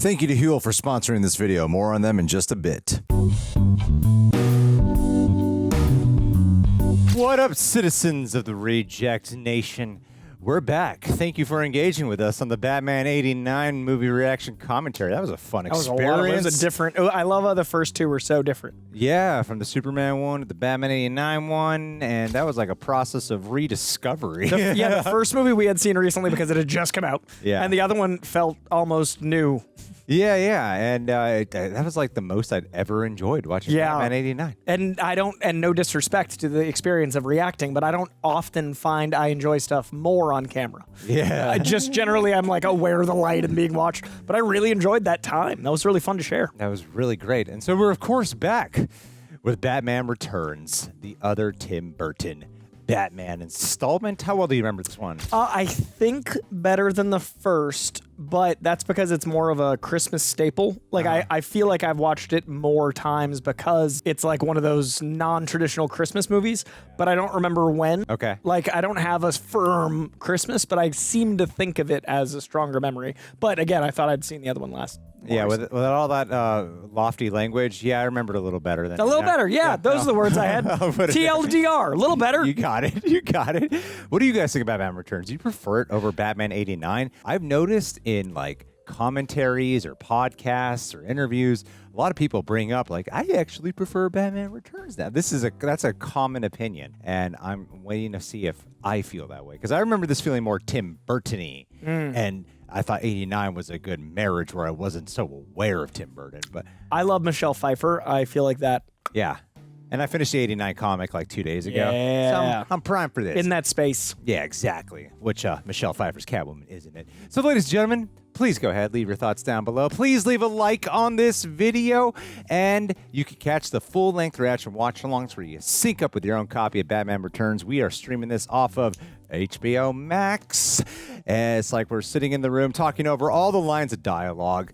Thank you to Huel for sponsoring this video. More on them in just a bit. What up, citizens of the Reject Nation? We're back. Thank you for engaging with us on the Batman 89 movie reaction commentary. That was a fun experience. It was a different. I love how the first two were so different. Yeah, from the Superman one to the Batman 89 one, and that was like a process of rediscovery. The first movie we had seen recently because it had just come out. Yeah. And the other one felt almost new. Yeah, and that was like the most I'd ever enjoyed watching Batman 89. And no disrespect to the experience of reacting, but I don't often find I enjoy stuff more on camera. Yeah. Just generally, I'm like aware of the light and being watched, but I really enjoyed that time. That was really fun to share. That was really great. And so we're, of course, back with Batman Returns, the other Tim Burton Batman installment. How well do you remember this one? I think better than the first, but that's because it's more of a Christmas staple. Like, I feel like I've watched it more times because it's like one of those non-traditional Christmas movies, but I don't remember when. Okay. Like, I don't have a firm Christmas, but I seem to think of it as a stronger memory. But again, I thought I'd seen the other one last. Yeah, with all that lofty language, yeah, I remembered a little better than a little better, yeah. Those are the words I had. TLDR, a little better. You got it. You got it. What do you guys think about Batman Returns? Do you prefer it over Batman 89? I've noticed in like commentaries or podcasts or interviews, a lot of people bring up like, I actually prefer Batman Returns now. That's a common opinion, and I'm waiting to see if I feel that way because I remember this feeling more Tim Burton-y, and I thought 89 was a good marriage where I wasn't so aware of Tim Burton. But I love Michelle Pfeiffer. I feel like that. Yeah. And I finished the 89 comic like 2 days ago. Yeah. So I'm primed for this. In that space. Yeah, exactly. Which Michelle Pfeiffer's Catwoman, isn't it? So, ladies and gentlemen, please go ahead, leave your thoughts down below. Please leave a like on this video, and you can catch the full-length reaction watch-alongs where you sync up with your own copy of Batman Returns. We are streaming this off of HBO Max. And it's like we're sitting in the room talking over all the lines of dialogue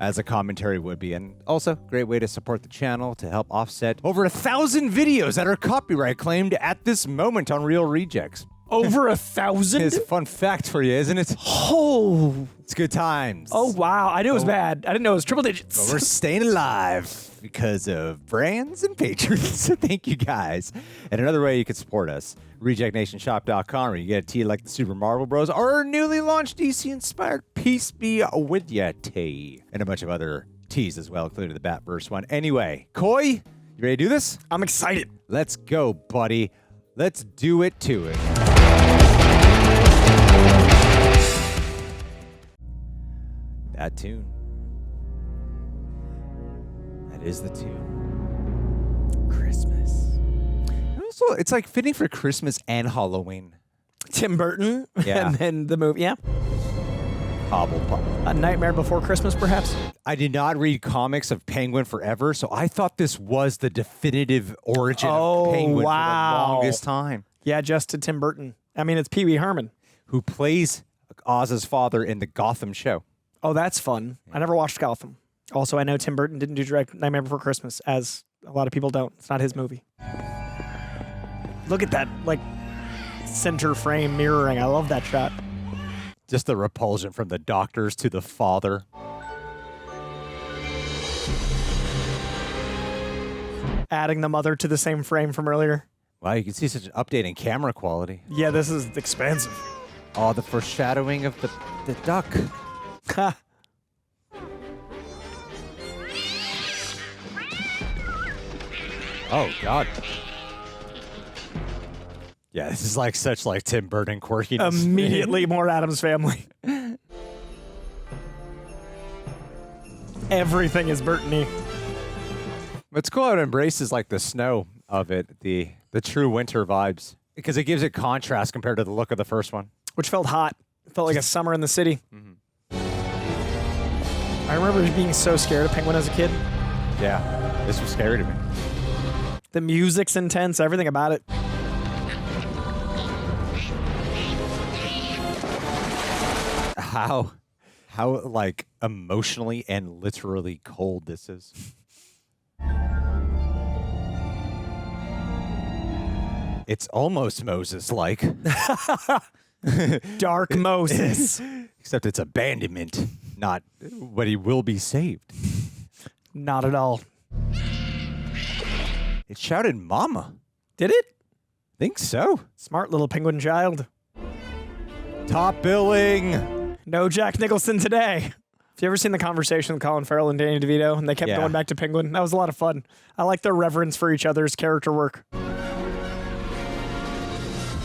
as a commentary would be. And also, great way to support the channel to help offset over 1,000 videos that are copyright claimed at this moment on Real Rejects. Over 1,000? It's a fun fact for you, isn't it? Oh. It's good times. Oh, wow. I knew it was bad. I didn't know it was triple digits. But we're staying alive because of brands and patrons. So thank you guys. And another way you can support us, rejectnationshop.com, where you get a tee like the Super Marvel Bros. or our newly launched DC-inspired Peace Be With Ya tee. And a bunch of other tees as well, including the Batverse one. Anyway, Coy, you ready to do this? I'm excited. Let's go, buddy. Let's do it to it. That tune. That is the tune. Christmas. And also, it's like fitting for Christmas and Halloween. Tim Burton. Yeah. And then the movie. Yeah. Cobblepot. A Nightmare Before Christmas, perhaps? I did not read comics of Penguin forever, so I thought this was the definitive origin of Penguin for the longest time. Yeah, just to Tim Burton. I mean, it's Pee Wee Herman. Who plays Oz's father in the Gotham show. Oh, that's fun. I never watched Gotham. Also, I know Tim Burton didn't do direct Nightmare Before Christmas, as a lot of people don't. It's not his movie. Look at that, like, center frame mirroring. I love that shot. Just the repulsion from the doctors to the father. Adding the mother to the same frame from earlier. Wow, you can see such an update in camera quality. Yeah, this is expansive. Oh, the foreshadowing of the duck. Ha. Oh, God. Yeah, this is like such like Tim Burton quirkiness. Immediately more Addams Family. Everything is Burton-y. What's cool how it embraces like the snow of it, the true winter vibes, because it gives it contrast compared to the look of the first one. Which felt hot. It felt like a summer in the city. Mm-hmm. I remember being so scared of Penguin as a kid. Yeah, this was scary to me. The music's intense, everything about it. How like emotionally and literally cold this is. It's almost Moses-like. Dark Moses. Except it's abandonment, not, but he will be saved. Not at all. It shouted "Mama." Did it? Think so. Smart little penguin child. Top billing. No Jack Nicholson today. Have you ever seen The Conversation with Colin Farrell and Danny DeVito? And they kept going back to Penguin. That was a lot of fun. I like their reverence for each other's character work.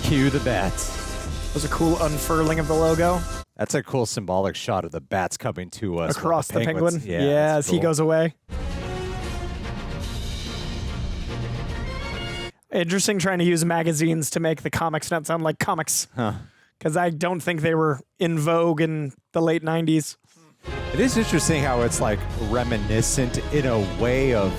Cue the bats. It was a cool unfurling of the logo. That's a cool symbolic shot of the bats coming to us. Across the penguin. Yeah, as he goes away. Interesting trying to use magazines to make the comics not sound like comics. Huh. Because I don't think they were in vogue in the late 90s. It is interesting how it's like reminiscent in a way of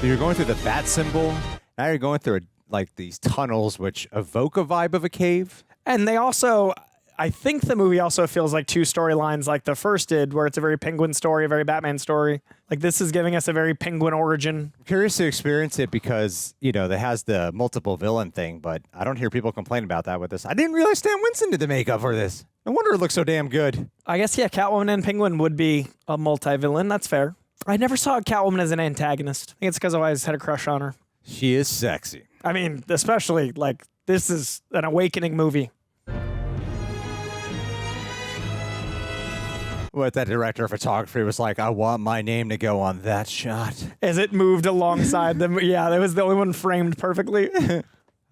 you're going through the bat symbol. Now you're going through like these tunnels which evoke a vibe of a cave. And they also, I think the movie also feels like two storylines like the first did, where it's a very Penguin story, a very Batman story. Like this is giving us a very Penguin origin. I'm curious to experience it because, you know, it has the multiple villain thing, but I don't hear people complain about that with this. I didn't realize Stan Winston did the makeup for this. No wonder it looks so damn good. I guess, yeah, Catwoman and Penguin would be a multi-villain. That's fair. I never saw Catwoman as an antagonist. I think it's because I always had a crush on her. She is sexy. I mean, especially, like, this is an awakening movie. What that director of photography was like, I want my name to go on that shot. As it moved alongside them. Yeah, that was the only one framed perfectly.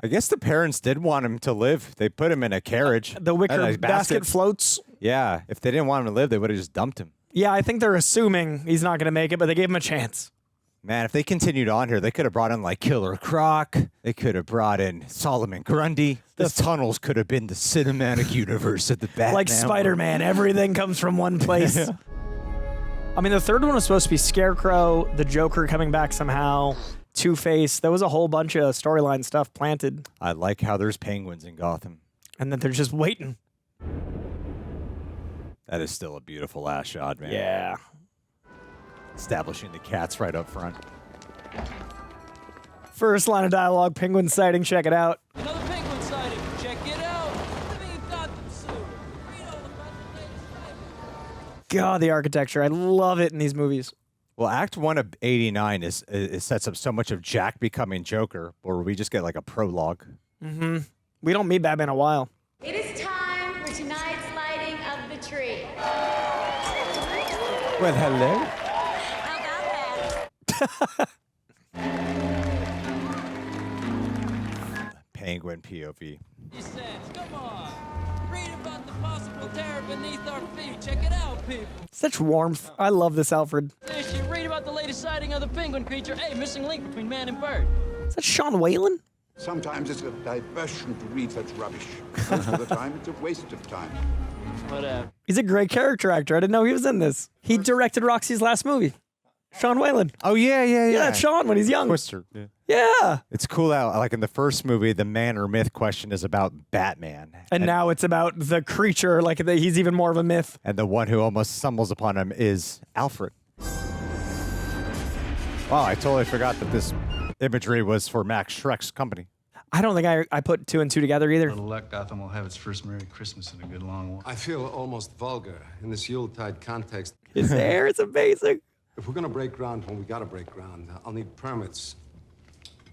I guess the parents did want him to live. They put him in a carriage. The wicker basket floats. Yeah, if they didn't want him to live, they would have just dumped him. Yeah, I think they're assuming he's not going to make it, but they gave him a chance. Man, if they continued on here, they could have brought in like Killer Croc. They could have brought in Solomon Grundy. The tunnels could have been the cinematic universe of the Batman. Like Spider-Man, everything comes from one place. Yeah. I mean, the third one was supposed to be Scarecrow, the Joker coming back somehow, Two-Face. There was a whole bunch of storyline stuff planted. I like how there's penguins in Gotham. And that they're just waiting. That is still a beautiful ass shot, man. Yeah. Establishing the cats right up front. First line of dialogue, Penguin sighting, check it out. Another penguin sighting, check it out. Living in Gotham City. Read all about the latest sighting. God, the architecture. I love it in these movies. Well, Act 1 of 89 is sets up so much of Jack becoming Joker, or we just get like a prologue. Mm-hmm. We don't meet Batman in a while. It is time for tonight's lighting of the tree. Well, hello. Penguin POV. He says, come on, read about the possible terror beneath our feet. Check it out, people. Such warmth. I love this, Alfred. You read about the latest sighting of the penguin creature. Hey, missing link between man and bird. Is that Sean Whalen? Sometimes it's a diversion to read such rubbish. Most of the time, it's a waste of time. Whatever. He's a great character actor. I didn't know he was in this. He directed Roxy's last movie. Sean Whalen. Oh, yeah. Yeah, it's Sean when he's young. Twister. Yeah. Yeah. It's cool how, like in the first movie, the man or myth question is about Batman. And now it's about the creature, like he's even more of a myth. And the one who almost stumbles upon him is Alfred. Wow, I totally forgot that this imagery was for Max Shreck's company. I don't think I put two and two together either. Little luck, Gotham will have its first Merry Christmas in a good long while. I feel almost vulgar in this Yuletide context. His hair is amazing. If we're gonna break ground when we gotta break ground, I'll need permits,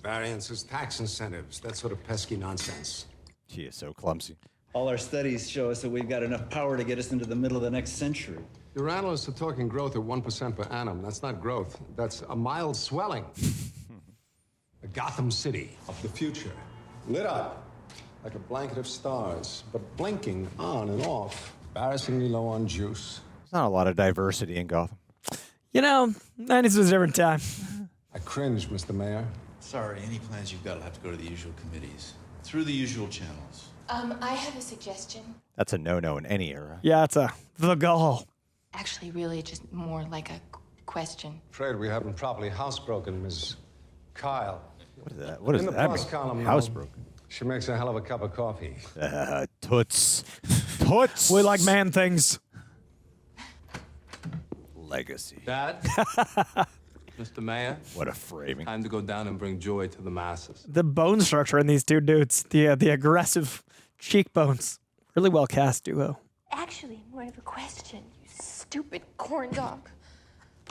variances, tax incentives, that sort of pesky nonsense. He is so clumsy. All our studies show us that we've got enough power to get us into the middle of the next century. Your analysts are talking growth at 1% per annum. That's not growth. That's a mild swelling. A Gotham City of the future. Lit up like a blanket of stars, but blinking on and off. Embarrassingly low on juice. There's not a lot of diversity in Gotham. You know, 90s was a different time. I cringe, Mr. Mayor. Sorry, any plans you've got will have to go to the usual committees. Through the usual channels. I have a suggestion. That's a no-no in any era. Yeah, it's the gall. Actually, really, just more like a question. Afraid we haven't properly housebroken Ms. Kyle. What is that? What does In the that plus mean? column, Housebroken. She makes a hell of a cup of coffee. Toots. Toots. We like man things. Legacy. Dad, Mr. Mayor, What a framing. time to go down and bring joy to the masses. The bone structure in these two dudes, the aggressive cheekbones. Really well cast duo. Actually, more of a question, you stupid corn dog.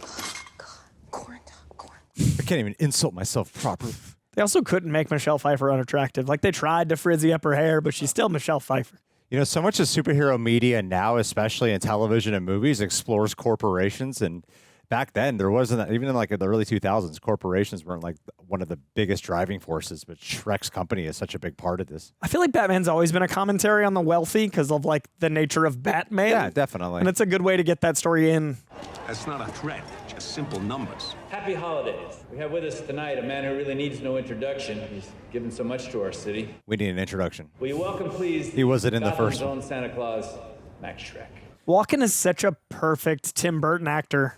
Oh, God, corn dog, corn. I can't even insult myself properly. They also couldn't make Michelle Pfeiffer unattractive. Like, they tried to frizzy up her hair, but she's still Michelle Pfeiffer. You know, so much of superhero media now, especially in television and movies, explores corporations. And back then, there wasn't, even in like the early 2000s, corporations weren't like one of the biggest driving forces. But Shrek's company is such a big part of this. I feel like Batman's always been a commentary on the wealthy because of like the nature of Batman. Yeah, definitely. And it's a good way to get that story in. That's not a threat, just simple numbers. Happy holidays. We have with us tonight a man who really needs no introduction. He's given so much to our city. We need an introduction. Will you welcome, please? He wasn't in the first one. Santa Claus, Max Shreck. Walken is such a perfect Tim Burton actor.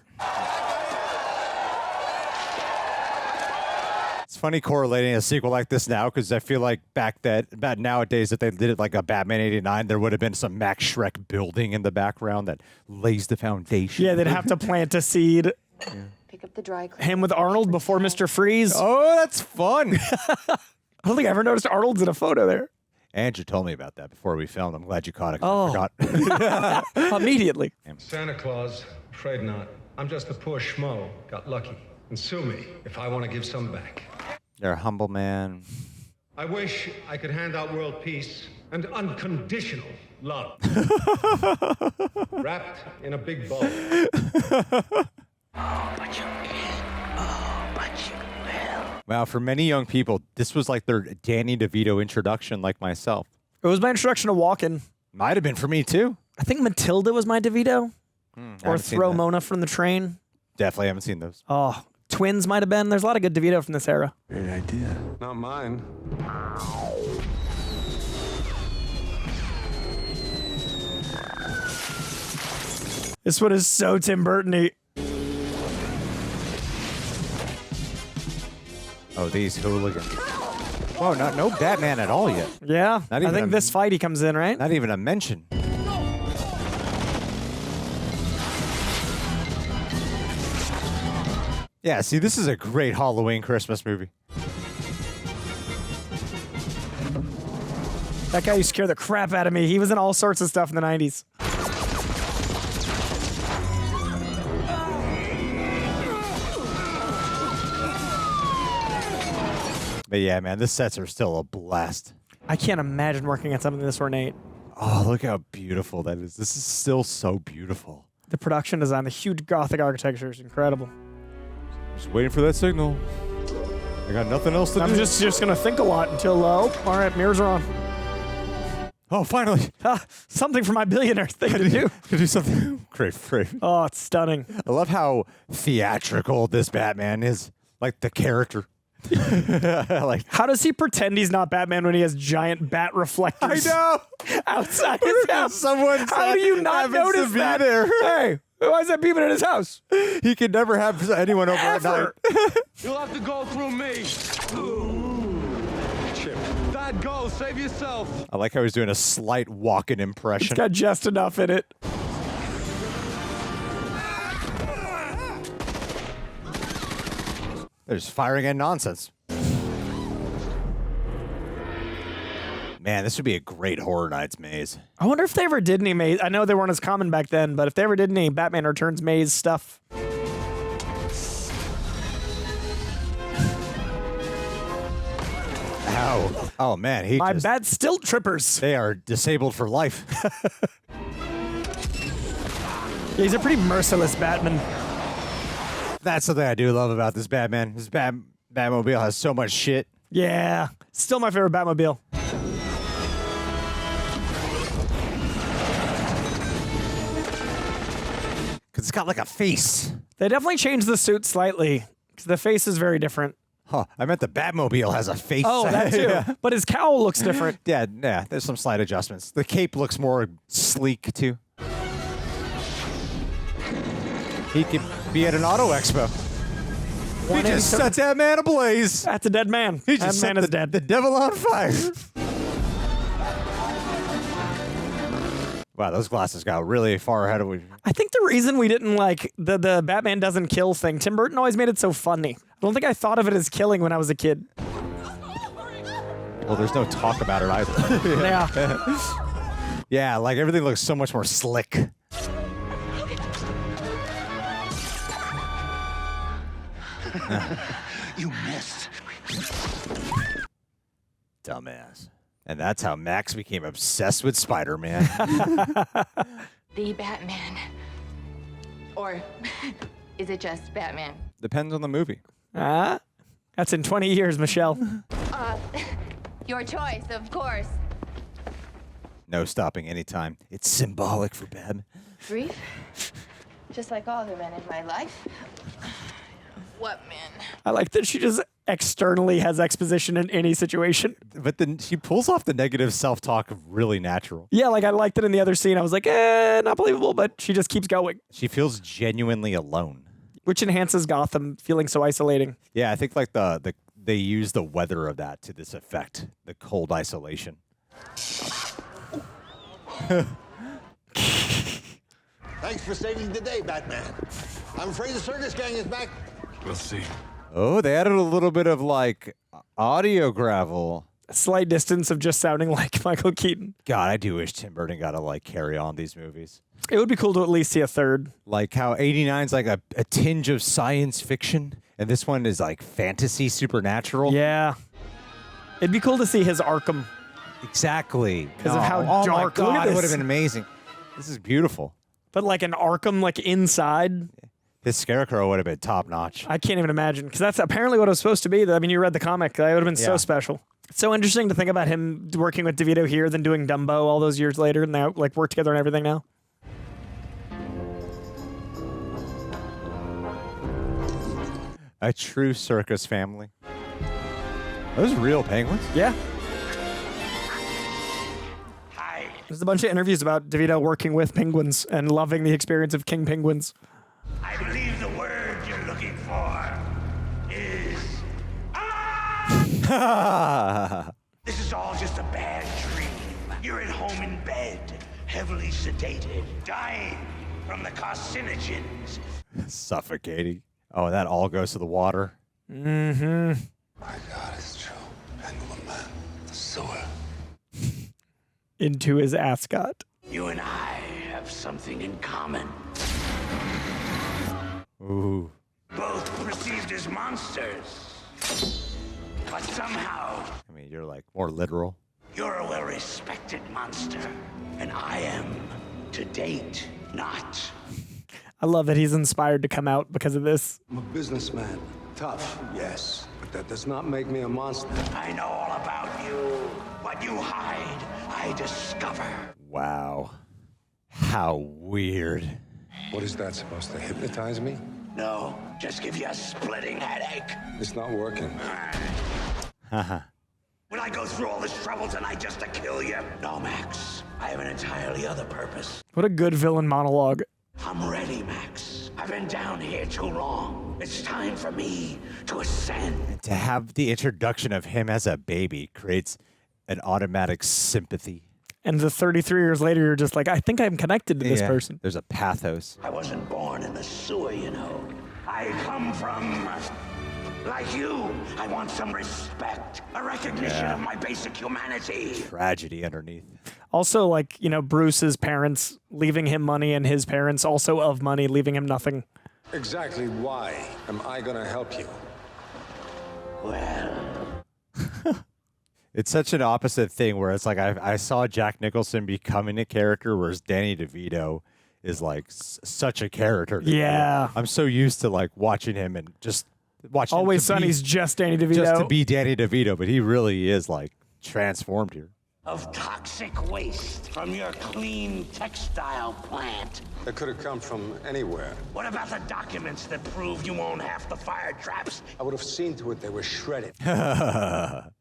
It's funny correlating a sequel like this now because I feel like back nowadays, if they did it like a Batman 89, there would have been some Max Shreck building in the background that lays the foundation. Yeah, they'd have to plant a seed. Yeah. Pick up the dry cleaner. Him with Arnold before Mr. Freeze. Oh, that's fun. I don't think I ever noticed Arnold's in a photo there. Andrew told me about that before we filmed. I'm glad you caught it. Oh. I forgot. Immediately. Santa Claus, afraid not. I'm just a poor schmo. Got lucky. And sue me if I want to give some back. You're a humble man. I wish I could hand out world peace and unconditional love. Wrapped in a big bow. Oh, but you will. Oh, but you will. Wow, for many young people, this was like their Danny DeVito introduction, like myself. It was my introduction to Walken. Might have been for me, too. I think Matilda was my DeVito. Or Throw Mona from the Train. Definitely haven't seen those. Oh, Twins might have been. There's a lot of good DeVito from this era. Great idea. Not mine. This one is so Tim Burton-y. Oh, these hooligans. Whoa, no Batman at all yet. Yeah, Not I even think this fight he comes in, right? Not even a mention. Yeah, see, this is a great Halloween Christmas movie. That guy used to scare the crap out of me. He was in all sorts of stuff in the 90s. But yeah, man, the sets are still a blast. I can't imagine working on something this ornate. Oh, look how beautiful that is. This is still so beautiful. The production design, the huge Gothic architecture is incredible. Just waiting for that signal. I got nothing else to do. I'm just going to think a lot until, all right, mirrors are on. Oh, finally. Something for my billionaire thing to do. To do something. Great frame. Oh, it's stunning. I love how theatrical this Batman is. Like the character. Like, how does he pretend he's not Batman when he has giant bat reflectors? I know. Outside his house. How do you not notice that? There. Hey, why is that beeping in his house? He could never have anyone over at night. You'll have to go through me. Chip. Dad, go. Save yourself. I like how he's doing a slight Walken impression. It's got just enough in it. They're just firing at nonsense. Man, this would be a great Horror Nights maze. I wonder if they ever did any maze. I know they weren't as common back then, but if they ever did any Batman Returns maze stuff. Ow. Oh, man. My bad stilt trippers. They are disabled for life. Yeah, he's a pretty merciless Batman. That's something I do love about this Batman. This Batmobile has so much shit. Yeah. Still my favorite Batmobile. Because it's got like a face. They definitely changed the suit slightly. Because the face is very different. Huh. I meant the Batmobile has a face. Oh, that too. Yeah. But his cowl looks different. Yeah, there's some slight adjustments. The cape looks more sleek, too. He could be at an auto expo. He just set that man ablaze. That's a dead man. He just set is dead. The devil on fire. Wow, those glasses got really far ahead of me. I think the reason we didn't like the Batman doesn't kill thing, Tim Burton always made it so funny. I don't think I thought of it as killing when I was a kid. Well, there's no talk about it either. Yeah. Yeah, like everything looks so much more slick. You missed. Dumbass. And that's how Max became obsessed with Spider-Man. The Batman. Or is it just Batman? Depends on the movie. That's in 20 years, Michelle. Your choice, of course. No stopping anytime. It's symbolic for Batman. Grief? Just like all the men in my life. What men? I like that she just externally has exposition in any situation. But then she pulls off the negative self-talk really natural. Yeah, like I liked it in the other scene. I was like, not believable, but she just keeps going. She feels genuinely alone. Which enhances Gotham feeling so isolating. Yeah, I think like they use the weather of that to this effect, the cold isolation. Thanks for saving the day, Batman. I'm afraid the circus gang is back. We'll see. Oh, they added a little bit of like audio gravel. A slight distance of just sounding like Michael Keaton. God, I do wish Tim Burton got to like carry on these movies. It would be cool to at least see a third. Like how 89's like a tinge of science fiction, and this one is like fantasy supernatural. Yeah. It'd be cool to see his Arkham. Exactly. Because of how oh dark. My Look at God, it this. would have been amazing. This is beautiful. But like an Arkham, like inside. His Scarecrow would have been top notch. I can't even imagine, because that's apparently what it was supposed to be. I mean, you read the comic. That would have been so special. It's so interesting to think about him working with DeVito here, then doing Dumbo all those years later, and they like work together and everything now. A true circus family. Those real penguins? Yeah. There's a bunch of interviews about DeVito working with penguins and loving the experience of King Penguins. I believe the word you're looking for is... This is all just a bad dream. You're at home in bed, heavily sedated, dying from the carcinogens. Suffocating. Oh, that all goes to the water. Mm-hmm. My God, it's true. Penguin Man, the sewer. Into his ascot. You and I have something in common. Ooh. Both perceived as monsters. But somehow, I mean, you're like more literal. you're a well-respected monster. And I am, to date, not. I love that he's inspired to come out because of this. I'm a businessman. Tough, yes. But that does not make me a monster. I know all about you. What you hide, I discover. Wow. How weird. What is that supposed to hypnotize me? No, just give you a splitting headache. It's not working. Haha. Would I go through all this trouble tonight just to kill you? No, Max. I have an entirely other purpose. What a good villain monologue. I'm ready, Max. I've been down here too long. It's time for me to ascend. To have the introduction of him as a baby creates an automatic sympathy. And the 33 years later, you're just like, I think I'm connected to this person. There's a pathos. I wasn't born in the sewer, you know. I come from... like you. I want some respect. A recognition of my basic humanity. Tragedy underneath. Also, like, you know, Bruce's parents leaving him money and his parents also of money leaving him nothing. Exactly why am I gonna help you? Well... It's such an opposite thing where it's like I saw Jack Nicholson becoming a character, whereas Danny DeVito is like such a character. Yeah. I'm so used to like watching him and just watching Always him to Sunny's just Danny DeVito. just to be Danny DeVito, but he really is like transformed here. of toxic waste from your clean textile plant. That could have come from anywhere. What about the documents that prove you own half the fire traps? I would have seen to it they were shredded. A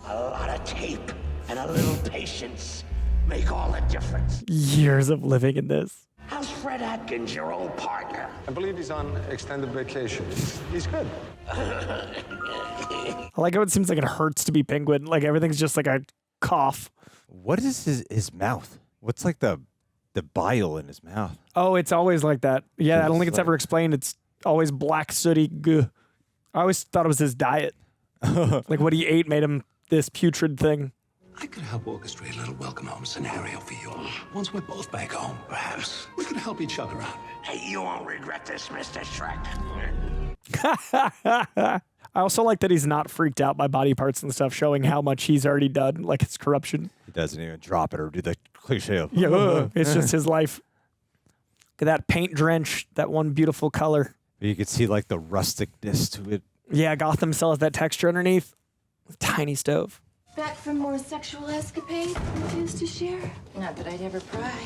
lot of tape and a little patience make all the difference. Years of living in this. How's Fred Atkins, your old partner? I believe he's on extended vacation. He's good. I like how it seems like it hurts to be Penguin. Like everything's just like a cough. What is his mouth? What's like the bile in his mouth? Oh, it's always like that. Yeah, I don't think it's ever explained. It's always black, sooty goo. I always thought it was his diet. Like what he ate made him this putrid thing. I could help orchestrate a little welcome home scenario for you. Once we're both back home, perhaps we could help each other out. Hey, you won't regret this, Mr. Shreck. I also like that he's not freaked out by body parts and stuff, showing how much he's already done, like it's corruption. He doesn't even drop it or do the cliche of, Yeah, it's just his life. Look at that paint drench, that one beautiful color. You can see like the rusticness to it. Yeah, Gotham still has that texture underneath. Tiny stove. Back from more sexual escapade? Refuse to share? Not that I'd ever pry.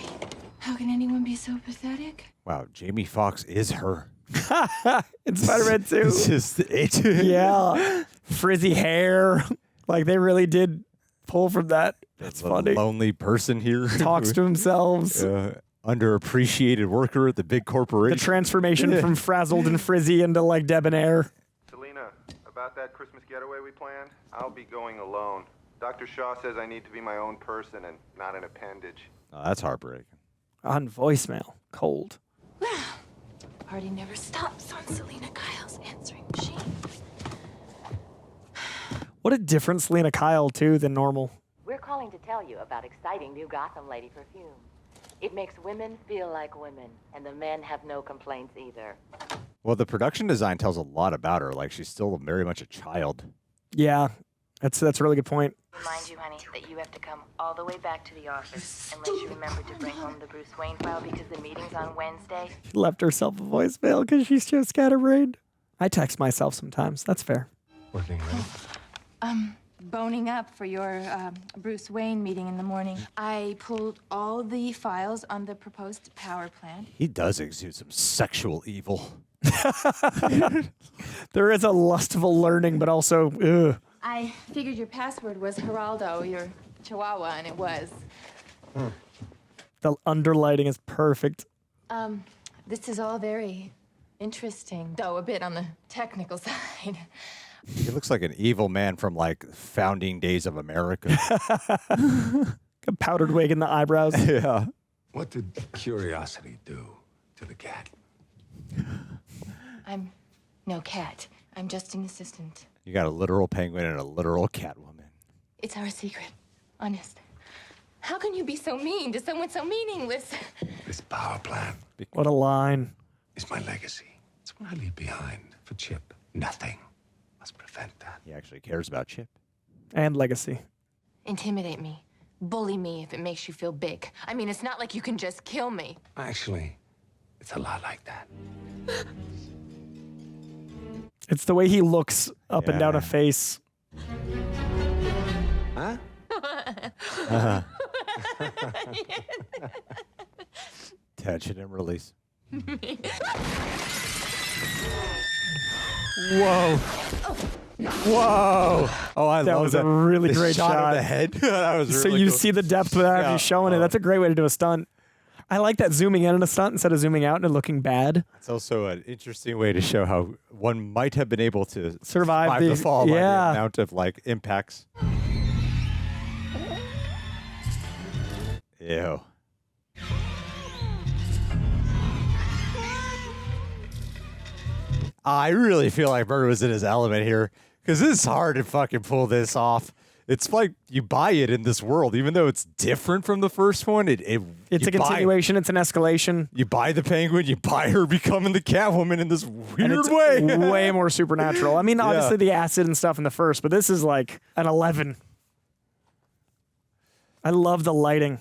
How can anyone be so pathetic? Wow, Jamie Foxx is her. In Spider-Man 2. It's just it. Yeah. Frizzy hair. Like they really did pull from that. That's funny. Lonely person here. Talks to themselves. Underappreciated worker at the big corporation. The transformation from frazzled and frizzy into like debonair. Selina, about that Christmas getaway we planned, I'll be going alone. Dr. Shaw says I need to be my own person and not an appendage. Oh, that's heartbreaking. On voicemail. Cold. Well, party never stops on Selina Kyle's answering machine. What a different Selina Kyle, too, than normal. We're calling to tell you about exciting new Gotham Lady perfume. It makes women feel like women, and the men have no complaints either. Well, the production design tells a lot about her. Like, she's still very much a child. Yeah, that's a really good point. Remind you, honey, that you have to come all the way back to the office unless you remember to bring home the Bruce Wayne file because the meeting's on Wednesday. She left herself a voicemail because she's just scatterbrained. I text myself sometimes. That's fair. Working late. Boning up for your Bruce Wayne meeting in the morning. I pulled all the files on the proposed power plant. He does exude some sexual evil. There is a lustful learning, but also, ugh. I figured your password was Geraldo, your chihuahua, and it was. The underlighting is perfect. This is all very interesting, though a bit on the technical side. He looks like an evil man from, like, founding days of America. A powdered wig in the eyebrows. Yeah. What did curiosity do to the cat? I'm no cat. I'm just an assistant. You got a literal penguin and a literal Catwoman. It's our secret. Honest. How can you be so mean to someone so meaningless? This power plant What a line. is my legacy. It's what I leave behind for Chip. Nothing must prevent that. He actually cares about Chip. And legacy. Intimidate me. Bully me if it makes you feel big. I mean, it's not like you can just kill me. Actually, it's a lot like that. It's the way he looks up and down a face. Huh? Tension and release. Whoa. Whoa. Oh, I That love was that. a really The great shot. of the head. That was So really you cool. see the depth without Yeah. actually showing it. That's a great way to do a stunt. I like that zooming in on a stunt instead of zooming out and it looking bad. It's also an interesting way to show how one might have been able to Survive the the- fall by the yeah. amount of, like, impacts. Ew. I really feel like Bird was in his element here because it's hard to fucking pull this off. It's like you buy it in this world, even though it's different from the first one. It's It's a continuation. It's an escalation. You buy the Penguin, you buy her becoming the Catwoman in this weird And it's way. way more supernatural. I mean, obviously the acid and stuff in the first, but this is like an 11. I love the lighting.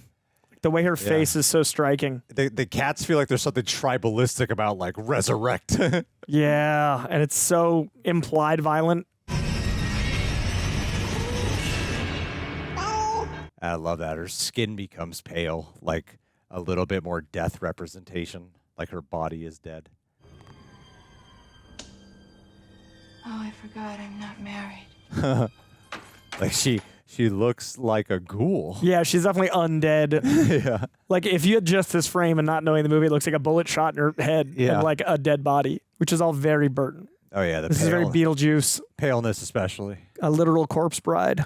The way her face is so striking. The cats feel like there's something tribalistic about, like, resurrect. Yeah, and it's so implied violent. I love that. Her skin becomes pale, like a little bit more death representation, like her body is dead. Oh, I forgot I'm not married. Like she looks like a ghoul. Yeah, she's definitely undead. Yeah. Like if you had just this frame and not knowing the movie, it looks like a bullet shot in her head and like a dead body, which is all very Burton. Oh yeah, This is very Beetlejuice. Paleness especially. A literal corpse bride.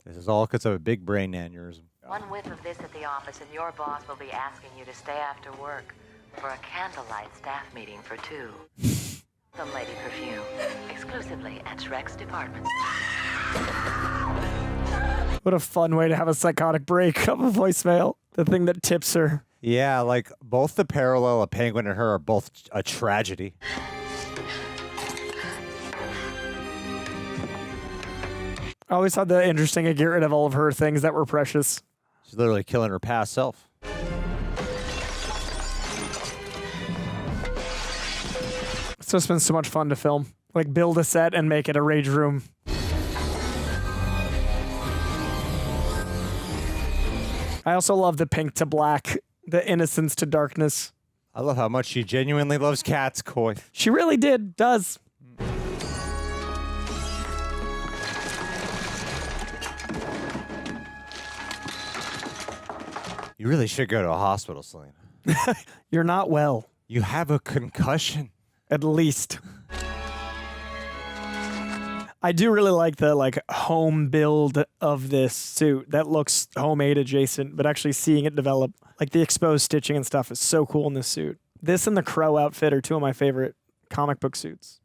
This is all because of a big brain aneurysm. One whiff of this at the office and your boss will be asking you to stay after work for a candlelight staff meeting for two. Some lady perfume, exclusively at Shreck's department. What a fun way to have a psychotic break of a voicemail. The thing that tips her. Yeah, like both the parallel of Penguin and her are both a tragedy. I always thought that interesting to get rid of all of her things that were precious. She's literally killing her past self. It's just been so much fun to film. Like, build a set and make it a rage room. I also love the pink to black, the innocence to darkness. I love how much she genuinely loves cats, Coy. She really does. You really should go to a hospital, Selina. You're not well. You have a concussion. At least. I do really like the home build of this suit. That looks homemade adjacent, but actually seeing it develop, like the exposed stitching and stuff is so cool in this suit. This and the Crow outfit are two of my favorite comic book suits.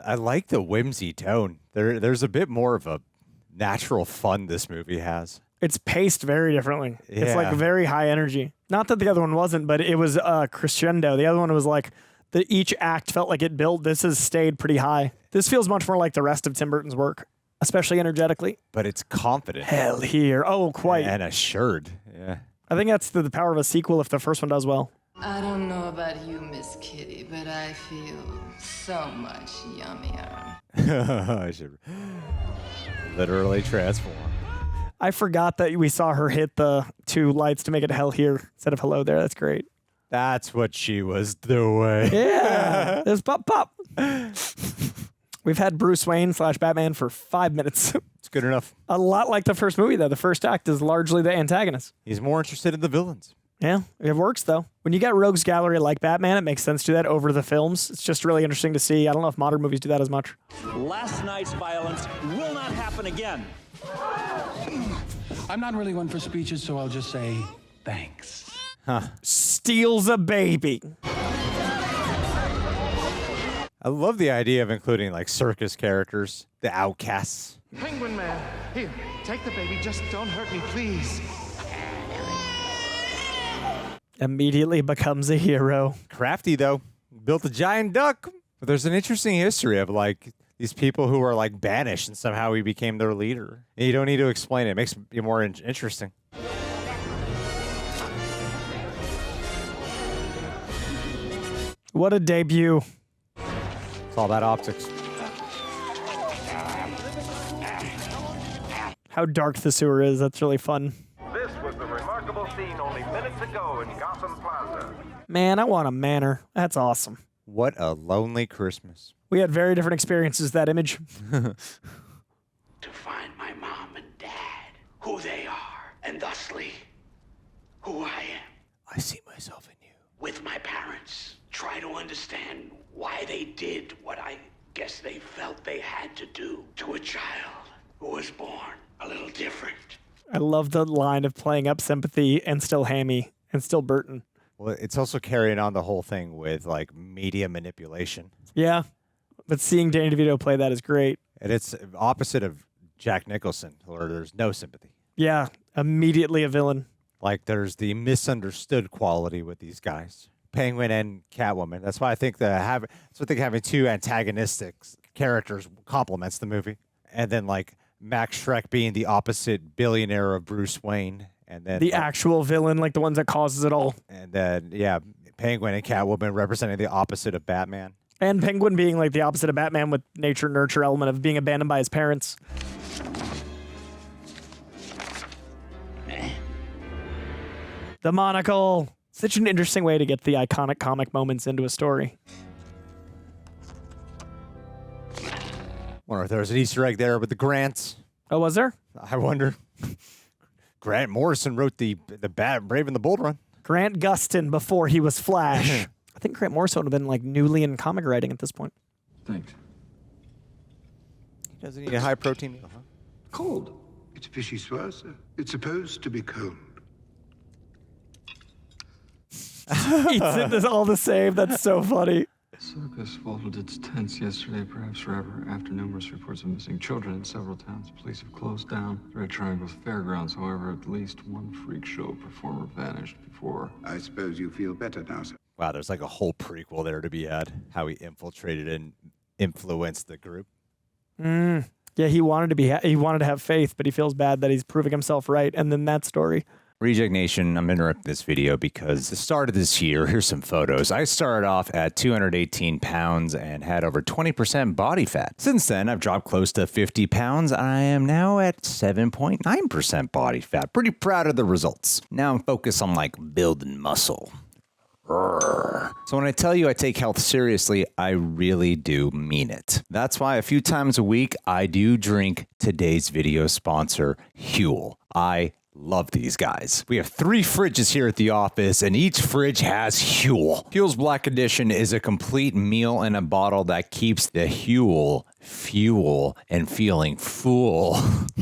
I like the whimsy tone. There's a bit more of a natural fun this movie has. It's paced very differently. Yeah. It's like very high energy. Not that the other one wasn't, but it was crescendo. The other one was like each act felt like it built. This has stayed pretty high. This feels much more like the rest of Tim Burton's work, especially energetically. But it's confident. Hell here. Oh, quite. And assured. Yeah. I think that's the power of a sequel if the first one does well. I don't know about you, Miss Kitty, but I feel so much yummier. I should literally transform. I forgot that we saw her hit the two lights to make it hell here instead of hello there. That's great. That's what she was doing. Yeah. There's pop pop. We've had Bruce Wayne / Batman for 5 minutes. It's good enough. A lot like the first movie, though. The first act is largely the antagonist. He's more interested in the villains. Yeah, it works, though. When you get Rogues Gallery like Batman, it makes sense to do that over the films. It's just really interesting to see. I don't know if modern movies do that as much. Last night's violence will not happen again. I'm not really one for speeches, so I'll just say thanks. Huh. Steals a baby. I love the idea of including like circus characters, the outcasts. Penguin Man, here, take the baby. Just don't hurt me, please. Immediately becomes a hero. Crafty, though. Built a giant duck. But there's an interesting history of like these people who were like banished and somehow he became their leader. And you don't need to explain it. It makes it more interesting. What a debut. It's all about optics. How dark the sewer is. That's really fun. This was the remarkable scene only minutes ago in Gotham Plaza. Man, I want a manor. That's awesome. What a lonely Christmas. We had very different experiences with that image. To find my mom and dad, who they are, and thusly, who I am. I see myself in you. With my parents, try to understand why they did what I guess they felt they had to do to a child who was born a little different. I love the line of playing up sympathy and still hammy and still Burton. Well, it's also carrying on the whole thing with like media manipulation. Yeah, but seeing Danny DeVito play that is great. And it's opposite of Jack Nicholson, where there's no sympathy. Yeah, immediately a villain. Like there's the misunderstood quality with these guys, Penguin and Catwoman. That's why I think that's what I think having two antagonistic characters complements the movie. And then like Max Shreck being the opposite billionaire of Bruce Wayne. And then the actual villain, like the ones that causes it all. And then, yeah, Penguin and Catwoman representing the opposite of Batman. And Penguin being like the opposite of Batman with nature-nurture element of being abandoned by his parents. The monocle. Such an interesting way to get the iconic comic moments into a story. Wonder if there was an Easter egg there with the Grants. Oh, was there? I wonder. Grant Morrison wrote the Brave and the Bold run. Grant Gustin before he was Flash. I think Grant Morrison would have been like newly in comic writing at this point. Thanks. He doesn't eat a high protein meal, huh? Cold. It's fishy swear, sir. It's supposed to be cold. Eats it all the same. That's so funny. Circus vaulted its tents yesterday, perhaps forever, after numerous reports of missing children in several towns. Police have closed down Red Triangle's fairgrounds. However, at least one freak show performer vanished before. I suppose you feel better now, sir. Wow, there's like a whole prequel there to be had. How he infiltrated and influenced the group. Yeah, he wanted to have faith, but he feels bad that he's proving himself right. And then that story. Reject Nation, I'm interrupting this video because the start of this year, here's some photos. I started off at 218 pounds and had over 20% body fat. Since then, I've dropped close to 50 pounds. I am now at 7.9% body fat. Pretty proud of the results. Now I'm focused on like building muscle. So when I tell you I take health seriously, I really do mean it. That's why a few times a week, I do drink today's video sponsor, Huel. I love these guys. We have 3 fridges here at the office, and each fridge has Huel. Huel's Black Edition is a complete meal in a bottle that keeps the Huel fuel and feeling full,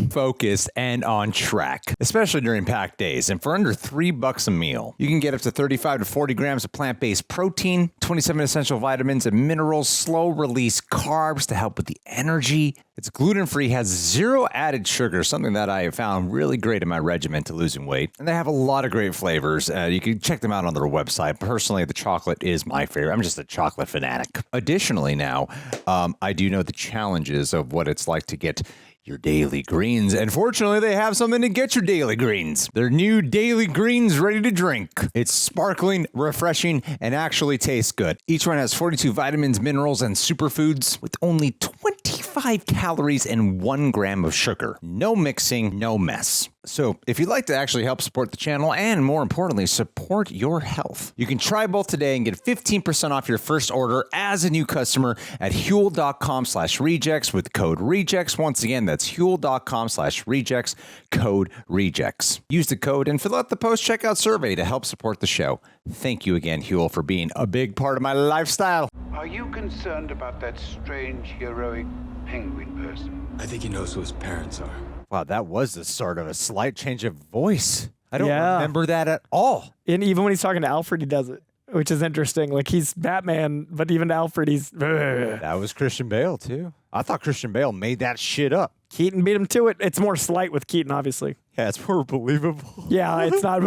focused, and on track, especially during packed days. And for under $3 a meal, you can get up to 35 to 40 grams of plant-based protein, 27 essential vitamins and minerals, slow-release carbs to help with the energy. It's gluten-free, has 0 added sugar, something that I have found really great in my regimen to losing weight. And they have a lot of great flavors. You can check them out on their website. Personally, the chocolate is my favorite. I'm just a chocolate fanatic. Additionally now, I do know the challenges of what it's like to get your daily greens. And fortunately, they have something to get your daily greens. Their new daily greens ready to drink. It's sparkling, refreshing, and actually tastes good. Each one has 42 vitamins, minerals, and superfoods with only 25 calories and 1 gram of sugar. No mixing, no mess. So if you'd like to actually help support the channel and more importantly, support your health, you can try both today and get 15% off your first order as a new customer at Huel.com/rejects with code rejects. Once again, that's Huel.com/rejects, code rejects. Use the code and fill out the post-checkout survey to help support the show. Thank you again, Huel, for being a big part of my lifestyle. Are you concerned about that strange, heroic penguin person? I think he knows who his parents are. Wow, that was the start of a slight change of voice. I don't remember that at all. And even when he's talking to Alfred, he does it, which is interesting. Like, he's Batman, but even to Alfred, he's... That was Christian Bale, too. I thought Christian Bale made that shit up. Keaton beat him to it. It's more slight with Keaton, obviously. Yeah, it's more believable. Yeah, it's not...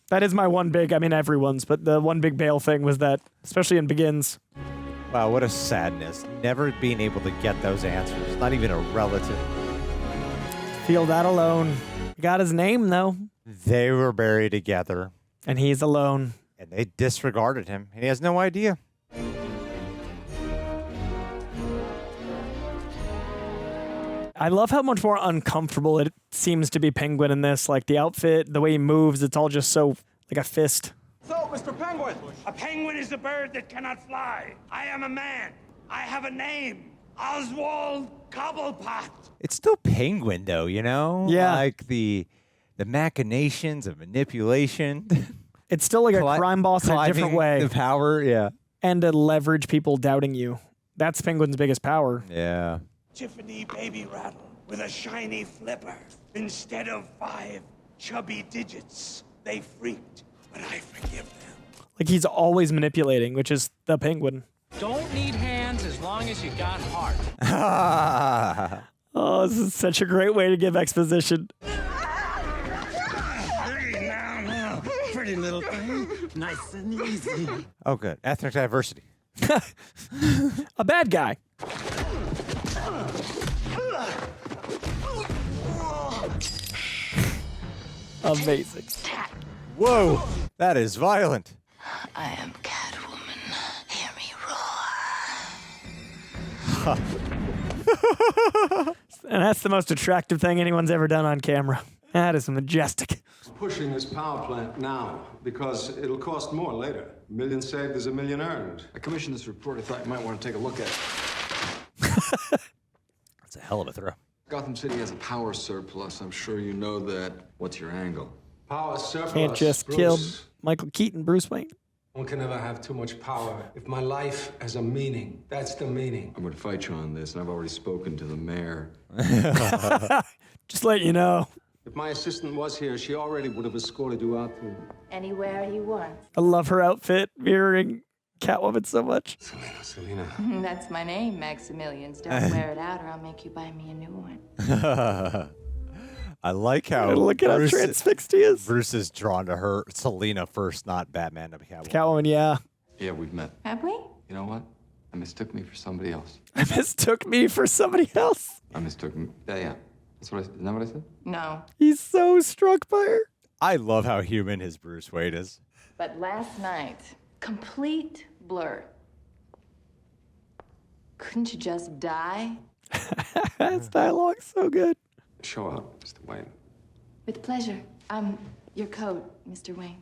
That is my one big... I mean, everyone's, but the one big Bale thing was that, especially in Begins... Wow, what a sadness. Never being able to get those answers. Not even a relative. Feel that alone. He got his name, though. They were buried together. And he's alone. And they disregarded him. And he has no idea. I love how much more uncomfortable it seems to be Penguin in this. Like, the outfit, the way he moves, it's all just so like a fist. So, Mr. Penguin, a penguin is a bird that cannot fly. I am a man. I have a name. Oswald Cobblepot. It's still Penguin, though, you know? Yeah. Like the machinations of manipulation. It's still like a crime boss in a different way. The power, yeah. And to leverage people doubting you. That's Penguin's biggest power. Yeah. Tiffany baby rattle with a shiny flipper. Instead of 5 chubby digits, they freaked, but I forgive them. Like, he's always manipulating, which is the Penguin. Don't need hands as long as you got heart. Oh, this is such a great way to give exposition. Now, pretty little thing. Nice and easy. Oh, good. Ethnic diversity. A bad guy. Amazing. Whoa, that is violent. I am Catwoman. Hear me roar. And that's the most attractive thing anyone's ever done on camera. That is majestic. He's pushing this power plant now because it'll cost more later. $1 million saved is $1 million earned. I commissioned this report. I thought you might want to take a look at it. That's a hell of a throw. Gotham City has a power surplus. I'm sure you know that. What's your angle? Power surplus. Can't just Bruce. kill Michael Keaton, Bruce Wayne. One can never have too much power. If my life has a meaning, that's the meaning. I'm going to fight you on this, and I've already spoken to the mayor. Just let you know. If my assistant was here, she already would have escorted you out to... Anywhere you want. I love her outfit, mirroring Catwoman so much. Selina. That's my name, Maximilians. Don't wear it out or I'll make you buy me a new one. I like how Look at how transfixed he is. Bruce is drawn to her, Selina first, not Batman to Catwoman. Catwoman, yeah. Yeah, we've met. Have we? You know what? I mistook me for somebody else. I mistook me for somebody else. I mistook me. Yeah. That's what isn't that what I said? No. He's so struck by her. I love how human his Bruce Wayne is. But last night, complete blur. Couldn't you just die? His dialogue's so good. Show up, Mr. Wayne. With pleasure. Your coat, Mr. Wayne.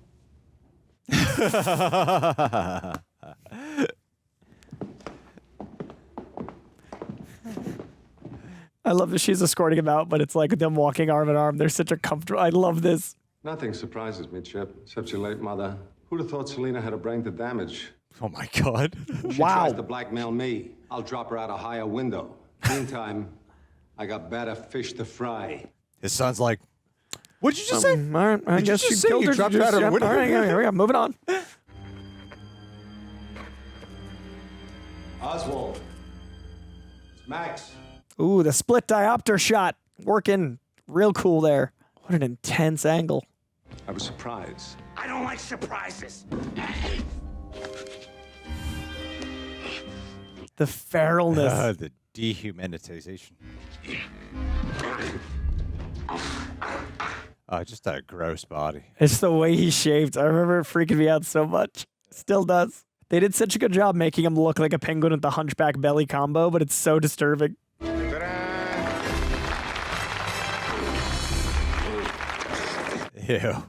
I love that she's escorting him out, but it's like them walking arm in arm. They're such a comfortable. I love this. Nothing surprises me, Chip, except your late mother. Who'd have thought Selina had a brain to damage? Oh my God. She tries to blackmail me. I'll drop her out a higher window. Meantime, I got better fish to fry. His son's like, what'd you just say? All right, I guess you killed her. Dropped her out of the window. All right, here we go. Moving on. Oswald. It's Max. Ooh, the split diopter shot. Working real cool there. What an intense angle. I was surprised. I don't like surprises. The feralness. The dehumanization. Just a gross body. It's the way he shaved. I remember it freaking me out so much. Still does. They did such a good job making him look like a penguin with the hunchback belly combo, but it's so disturbing. Ew.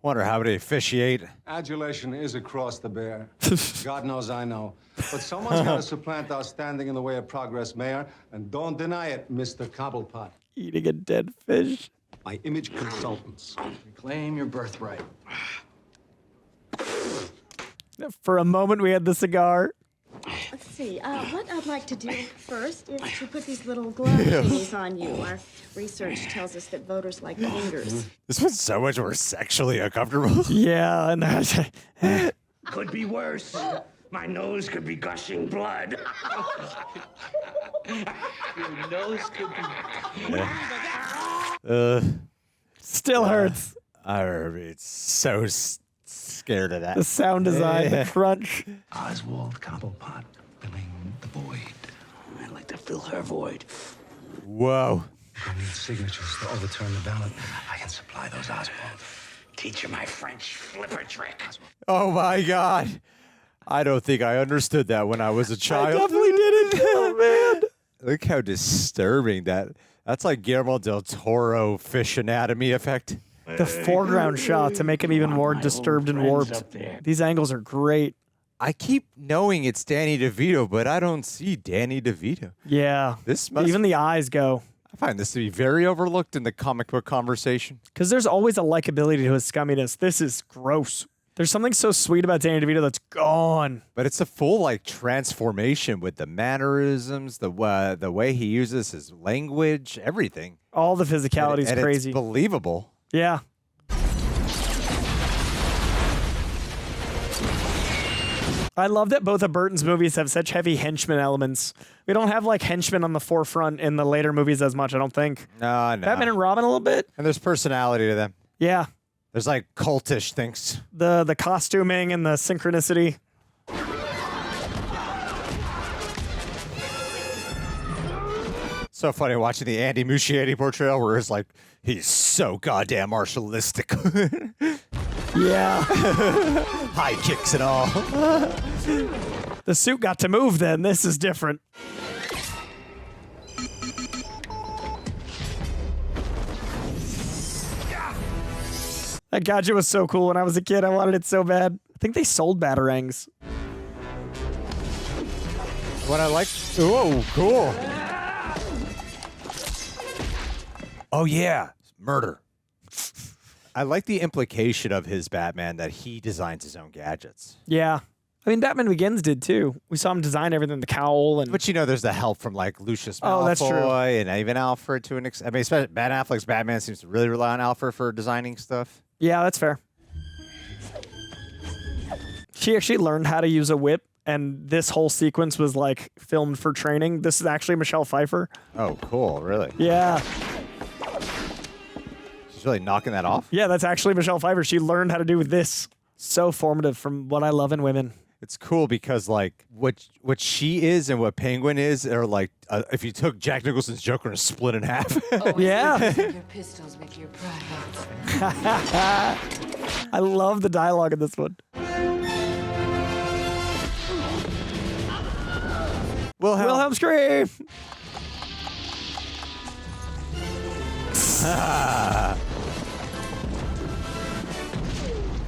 Wonder how they officiate. Adulation is across the bear. God knows I know. But someone's got to supplant our standing in the way of progress, Mayor. And don't deny it, Mr. Cobblepot. Eating a dead fish. My image consultants. Reclaim your birthright. For a moment, we had the cigar. Let's see. What I'd like to do first is to put these little glove thingies on you. Our research tells us that voters like fingers. This was so much more sexually uncomfortable. Yeah, and Could be worse. My nose could be gushing blood. Your nose could be... Still hurts. I remember it's so scared of that. The sound design, the crunch. Oswald Cobblepot filling the void. I'd like to fill her void. Whoa. I need signatures to overturn the ballot. I can supply those, Oswald. Teach her my French flipper trick. Oh my God. I don't think I understood that when I was a child. I definitely didn't. Oh, man. Look how disturbing that's like Guillermo del Toro fish anatomy effect. The foreground shot to make him even more disturbed and warped. These angles are great. I keep knowing it's Danny DeVito, but I don't see Danny DeVito. Yeah. Even the eyes go. I find this to be very overlooked in the comic book conversation. Because there's always a likability to his scumminess. This is gross. There's something so sweet about Danny DeVito that's gone. But it's a full transformation with the mannerisms, the way he uses his language, everything. All the physicality is crazy. It's believable. Yeah. I love that both of Burton's movies have such heavy henchman elements. We don't have henchmen on the forefront in the later movies as much, I don't think. No. Batman and Robin a little bit. And there's personality to them. Yeah. There's cultish things. The costuming and the synchronicity. So funny watching the Andy Muschietti portrayal where it's he's so goddamn martialistic. Yeah. High kicks and all. The suit got to move then. This is different. That gadget was so cool when I was a kid. I wanted it so bad. I think they sold Batarangs. What I like... Oh, cool. Oh, yeah. Murder. I like the implication of his Batman that he designs his own gadgets. Yeah. I mean, Batman Begins did too. We saw him design everything, the cowl and... But there's the help from Lucius Malfoy. Oh, that's true. And even Alfred to an extent. I mean, especially Ben Affleck's Batman seems to really rely on Alfred for designing stuff. Yeah, that's fair. She actually learned how to use a whip and this whole sequence was like filmed for training. This is actually Michelle Pfeiffer. Oh, cool. Really? Yeah. She's really knocking that off? Yeah, that's actually Michelle Pfeiffer. She learned how to do this. So formative from what I love in women. It's cool because like what she is and what Penguin is are like if you took Jack Nicholson's Joker and split in half. Yeah. Your pistols with your privates. I love the dialogue in this one. Wilhelm scream.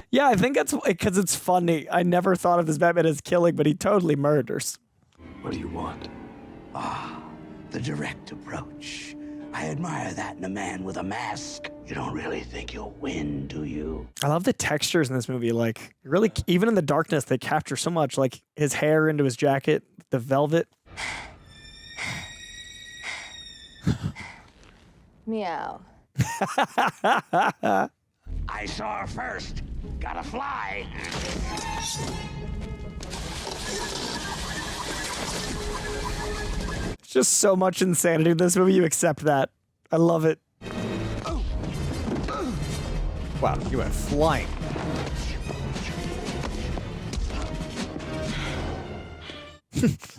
Yeah, I think that's because it's funny. I never thought of this Batman as killing, but he totally murders. What do you want? Ah, the direct approach. I admire that in a man with a mask. You don't really think you'll win, do you? I love the textures in this movie. Like, really, even in the darkness, they capture so much. Like his hair into his jacket, the velvet. Meow. I saw her first. Gotta fly. Just so much insanity in this movie. You accept that. I love it. Wow, you went flying.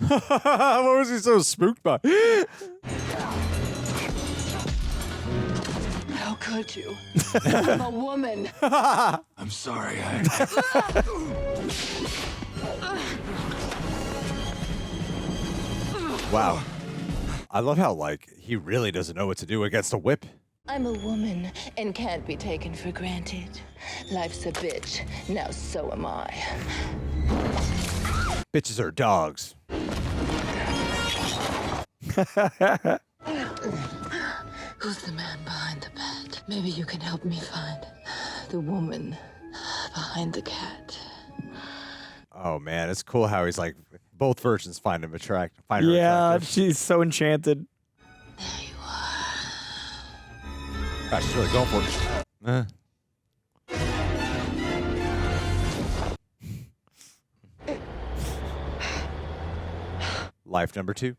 What was he so spooked by? How could you? I'm a woman. I'm sorry, Wow. I love how, like, he really doesn't know what to do against a whip. I'm a woman and can't be taken for granted. Life's a bitch. Now so am I. Bitches are dogs. Who's the man behind the bat? Maybe you can help me find the woman behind the cat. Oh, man. It's cool how he's like, both versions find her attractive. Yeah, she's so enchanted. Gosh, she's really going for it. Life number 2.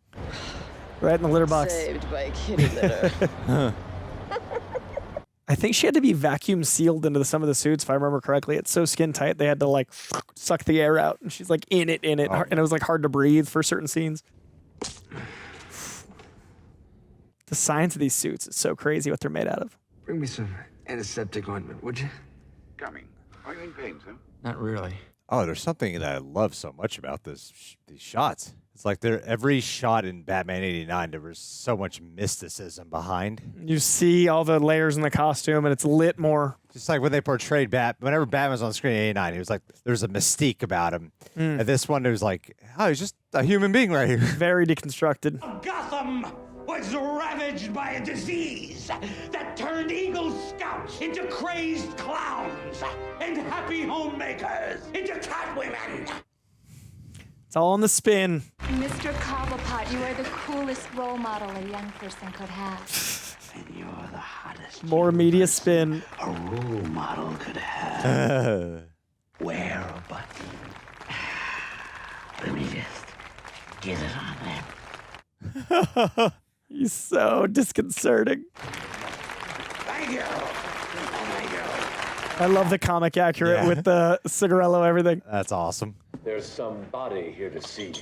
Right in the litter box. Saved by kitty litter. I think she had to be vacuum sealed into some of the suits, if I remember correctly. It's so skin tight, they had to like suck the air out, and she's like in it, and it was like hard to breathe for certain scenes. The science of these suits is so crazy what they're made out of. Bring me some antiseptic ointment, would you? Coming. Are you in pain, sir? Not really. Oh, there's something that I love so much about these shots. It's like every shot in Batman '89, there was so much mysticism behind. You see all the layers in the costume, and it's lit more. Just like when they portrayed whenever Batman was on screen in '89, he was like, there's a mystique about him. And this one, it was like, oh, he's just a human being right here. Very deconstructed. Gotham was ravaged by a disease that turned Eagle Scouts into crazed clowns and happy homemakers into catwomen. It's all in the spin. Mr. Cobblepot, you are the coolest role model a young person could have. And you're the hottest. More media spin. A role model could have. Wear a button. Let me just get it on there. He's so disconcerting. Thank you. Thank you. I love the comic accurate with the cigarello, everything. That's awesome. There's somebody here to see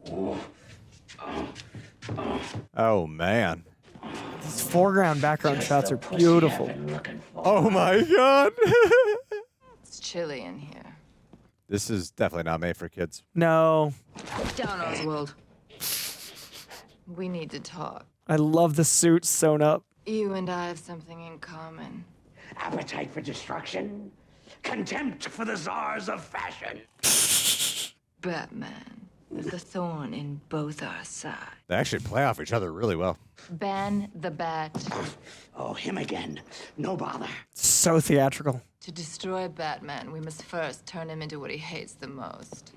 you. Oh, man. These foreground background shots are beautiful. Oh, my God. It's chilly in here. This is definitely not made for kids. No. Down, Oswald. We need to talk. I love the suit sewn up. You and I have something in common. Appetite for destruction. Contempt for the czars of fashion. Batman. There's a thorn in both our sides. They actually play off each other really well. Ban the bat. Oh, him again. No bother. So theatrical. To destroy Batman, we must first turn him into what he hates the most.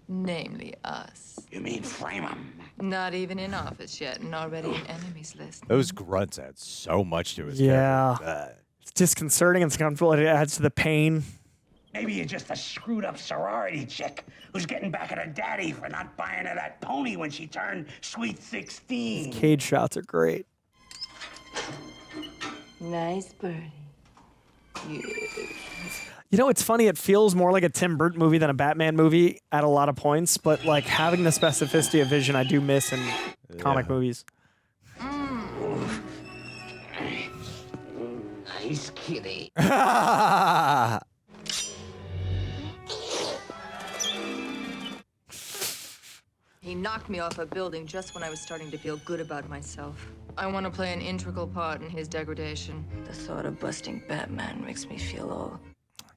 Namely us. You mean flame him? Not even in office yet, and already an enemies list. Those grunts add so much to his Yeah. character. It's disconcerting and it's uncomfortable. It adds to the pain. Maybe you're just a screwed-up sorority chick who's getting back at her daddy for not buying her that pony when she turned sweet 16. Cage shots are great. Nice birdie. You know, it's funny. It feels more like a Tim Burton movie than a Batman movie at a lot of points, but like having the specificity of vision I do miss in comic movies. Nice kitty. He knocked me off a building just when I was starting to feel good about myself. I want to play an integral part in his degradation. The thought of busting Batman makes me feel all...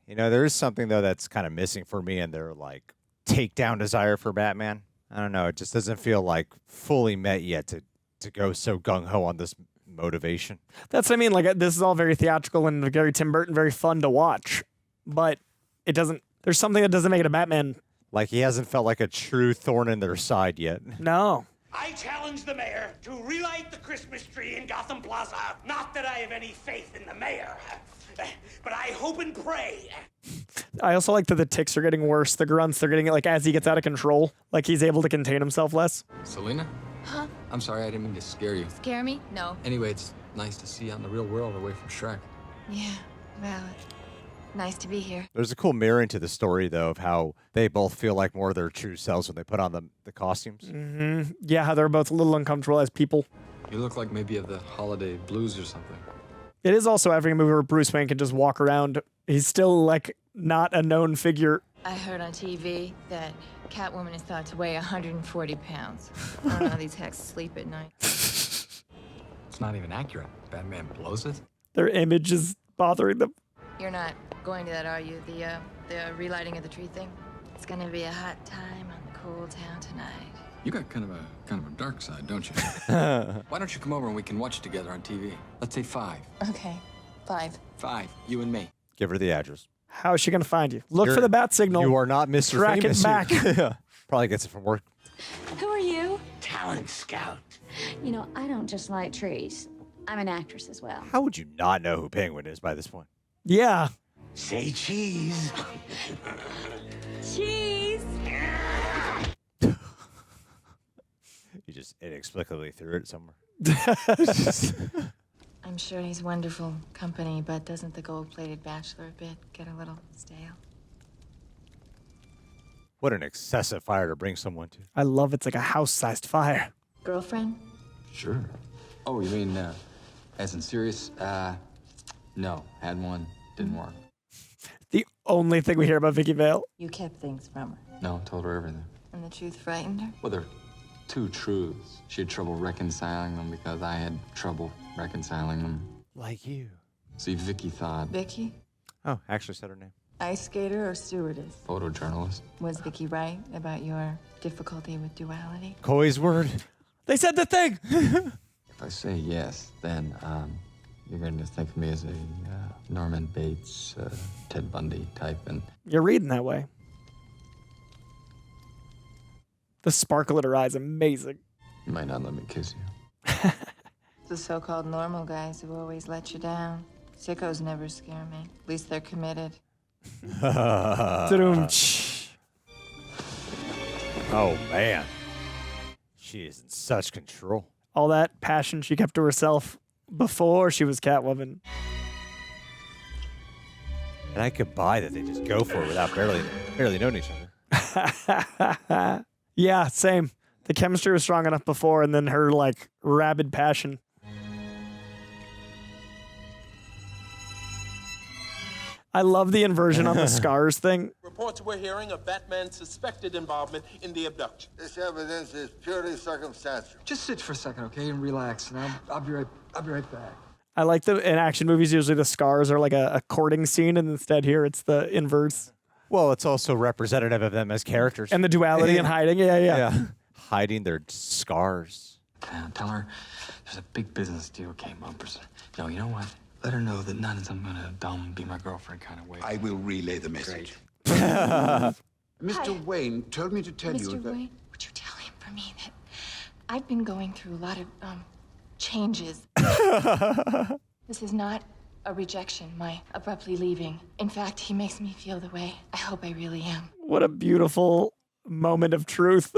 You know, there is something, though, that's kind of missing for me in their, like, takedown desire for Batman. I don't know. It just doesn't feel, like, fully met yet to go so gung-ho on this motivation. That's what I mean. Like, this is all very theatrical and very Tim Burton, very fun to watch. But it doesn't... There's something that doesn't make it a Batman. Like, he hasn't felt like a true thorn in their side yet. No. I challenge the mayor to relight the Christmas tree in Gotham Plaza. Not that I have any faith in the mayor, but I hope and pray. I also like that the tics are getting worse. The grunts, they're getting it, like, as he gets out of control. Like, he's able to contain himself less. Selina? Huh? I'm sorry, I didn't mean to scare you. Scare me? No. Anyway, it's nice to see you out in the real world away from Shreck. Yeah, well, nice to be here. There's a cool mirroring to the story, though, of how they both feel like more of their true selves when they put on the costumes. Mm-hmm. Yeah, how they're both a little uncomfortable as people. You look like maybe of the holiday blues or something. It is also every movie where Bruce Wayne can just walk around. He's still, like, not a known figure. I heard on TV that Catwoman is thought to weigh 140 pounds. I don't know how these hacks sleep at night. It's not even accurate. Batman blows it. Their image is bothering them. You're not going to that, are you? The relighting of the tree thing? It's gonna be a hot time on the cool town tonight. You got kind of a dark side, don't you? Why don't you come over and we can watch it together on TV? Let's say 5. Okay, 5. 5, you and me. Give her the address. How is she going to find you? Look for the bat signal. You are not Mr. Track Famous. it back. Probably gets it from work. Who are you? Talent scout. You know, I don't just like trees. I'm an actress as well. How would you not know who Penguin is by this point? Yeah. Say cheese. Cheese. You just inexplicably threw it somewhere. I'm sure he's wonderful company, but doesn't the gold-plated bachelor bit get a little stale? What an excessive fire to bring someone to. I love it's like a house-sized fire. Girlfriend? Sure. Oh, you mean, as in serious? No. Had one. Didn't work. The only thing we hear about Vicky Vale. You kept things from her. No, told her everything. And the truth frightened her? Well, there are 2 truths. She had trouble reconciling them because I had trouble reconciling them. Like you. See, Vicky thought... Vicky? Oh, actually said her name. Ice skater or stewardess? Photojournalist. Was Vicky right about your difficulty with duality? Coy's word. They said the thing. If I say yes, then you're going to think of me as a Norman Bates, Ted Bundy type, and... You're reading that way. The sparkle in her eyes, amazing. You might not let me kiss you. The so-called normal guys who always let you down. Sickos never scare me. At least they're committed. Oh, man. She is in such control. All that passion she kept to herself before she was Catwoman. And I could buy that they just go for it without barely knowing each other. Yeah, same. The chemistry was strong enough before, and then her, like, rabid passion. I love the inversion on the scars thing. Reports we're hearing of Batman's suspected involvement in the abduction. This evidence is purely circumstantial. Just sit for a second, okay, and relax, and I'll be right back. I like in action movies, usually the scars are like a courting scene, and instead here it's the inverse. Well, it's also representative of them as characters. And the duality and hiding, yeah. Hiding their scars. Tell her there's a big business deal came up. No, you know what? Let her know that not in some kind of dumb, be my girlfriend kind of way. I will relay the message. Mr. Wayne told me to tell you Mr. that... Wayne, would you tell him for me that I've been going through a lot of changes. This is not a rejection, my abruptly leaving. In fact, he makes me feel the way I hope I really am. What a beautiful moment of truth.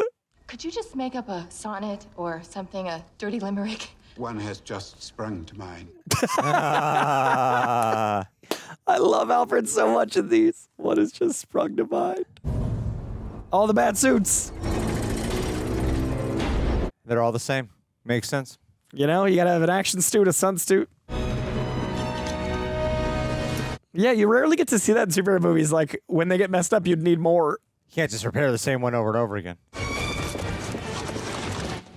Could you just make up a sonnet or something, a dirty limerick? One has just sprung to mind. I love Alfred so much in these. What has just sprung to mind? All the bad suits. They're all the same. Makes sense. You know, you gotta have an action suit, a sun suit. Yeah, you rarely get to see that in superhero movies. Like, when they get messed up, you'd need more. You can't just repair the same one over and over again.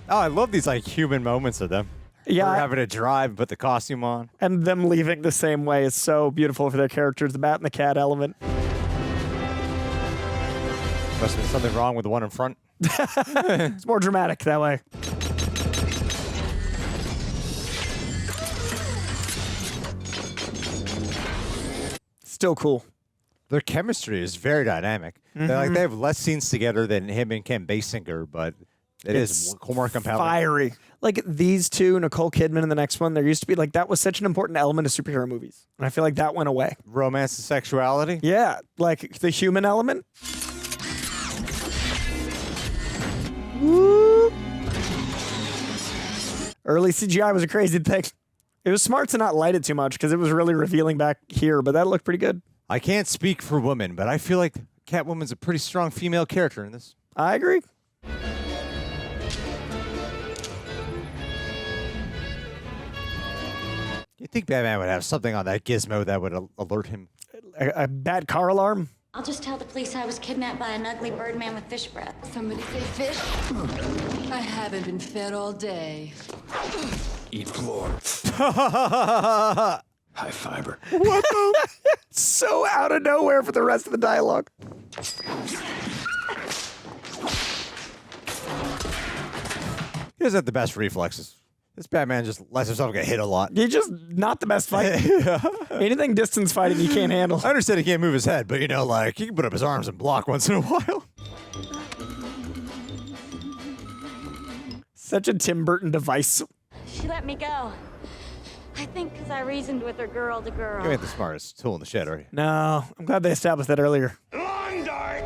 Oh, I love these, like, human moments of them. Yeah. Having to drive, put the costume on. And them leaving the same way is so beautiful for their characters. The bat and the cat element. Must have been something wrong with the one in front. It's more dramatic that way. Still cool. Their chemistry is very dynamic. Mm-hmm. They have less scenes together than him and Kim Basinger, but it's more compelling. Fiery. Like these two, Nicole Kidman in the next one, there used to be like that was such an important element of superhero movies. And I feel like that went away. Romance and sexuality? Yeah. Like the human element. Woo. Early CGI was a crazy thing. It was smart to not light it too much because it was really revealing back here, but that looked pretty good. I can't speak for women, but I feel like Catwoman's a pretty strong female character in this. I agree. You'd think Batman would have something on that gizmo that would alert him. A bad car alarm? I'll just tell the police I was kidnapped by an ugly Birdman with fish breath. Somebody say fish? I haven't been fed all day. Eat floor. High fiber. What the? So out of nowhere for the rest of the dialogue. He doesn't have the best reflexes. This Batman just lets himself get hit a lot. He's just not the best fighter. Anything distance fighting he can't handle. I understand he can't move his head, but, you know, like, he can put up his arms and block once in a while. Such a Tim Burton device. She let me go. I think because I reasoned with her girl to girl. You ain't the smartest tool in the shed, are you? No, I'm glad they established that earlier. Long dart!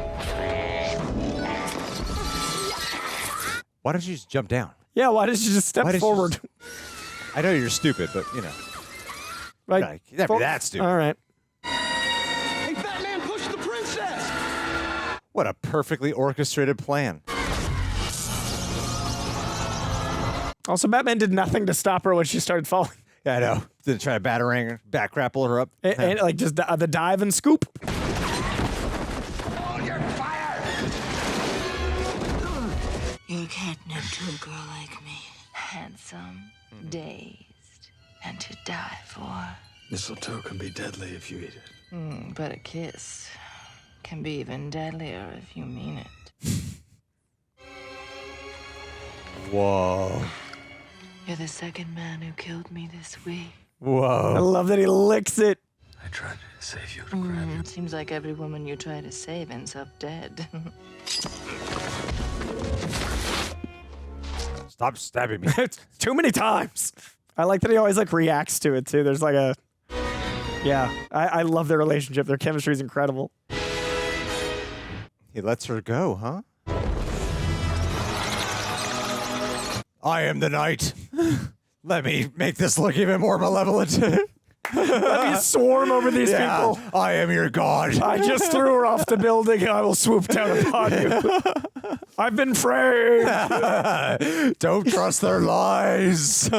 Why don't you just jump down? Yeah, why did you just step forward? I know you're stupid, but, you know. Right. You can't be that stupid. All right. Hey, Batman, push the princess! What a perfectly orchestrated plan. Also, Batman did nothing to stop her when she started falling. Yeah, I know. Didn't try to batarang her, back grapple her up. And like just the dive and scoop. Hold your fire! You're catnip to a girl like me. Handsome, dazed, and to die for. Mistletoe can be deadly if you eat it. But a kiss can be even deadlier if you mean it. Whoa. You're the second man who killed me this week. Whoa. I love that he licks it. I tried to save you to grab you. Seems like every woman you try to save ends up dead. Stop stabbing me. Too many times. I like that he always like reacts to it too. There's like a, yeah. I love their relationship. Their chemistry is incredible. He lets her go, huh? I am the knight. Let me make this look even more malevolent. Let me swarm over these people. I am your god. I just threw her off the building. I will swoop down upon you. I've been framed. Don't trust their lies.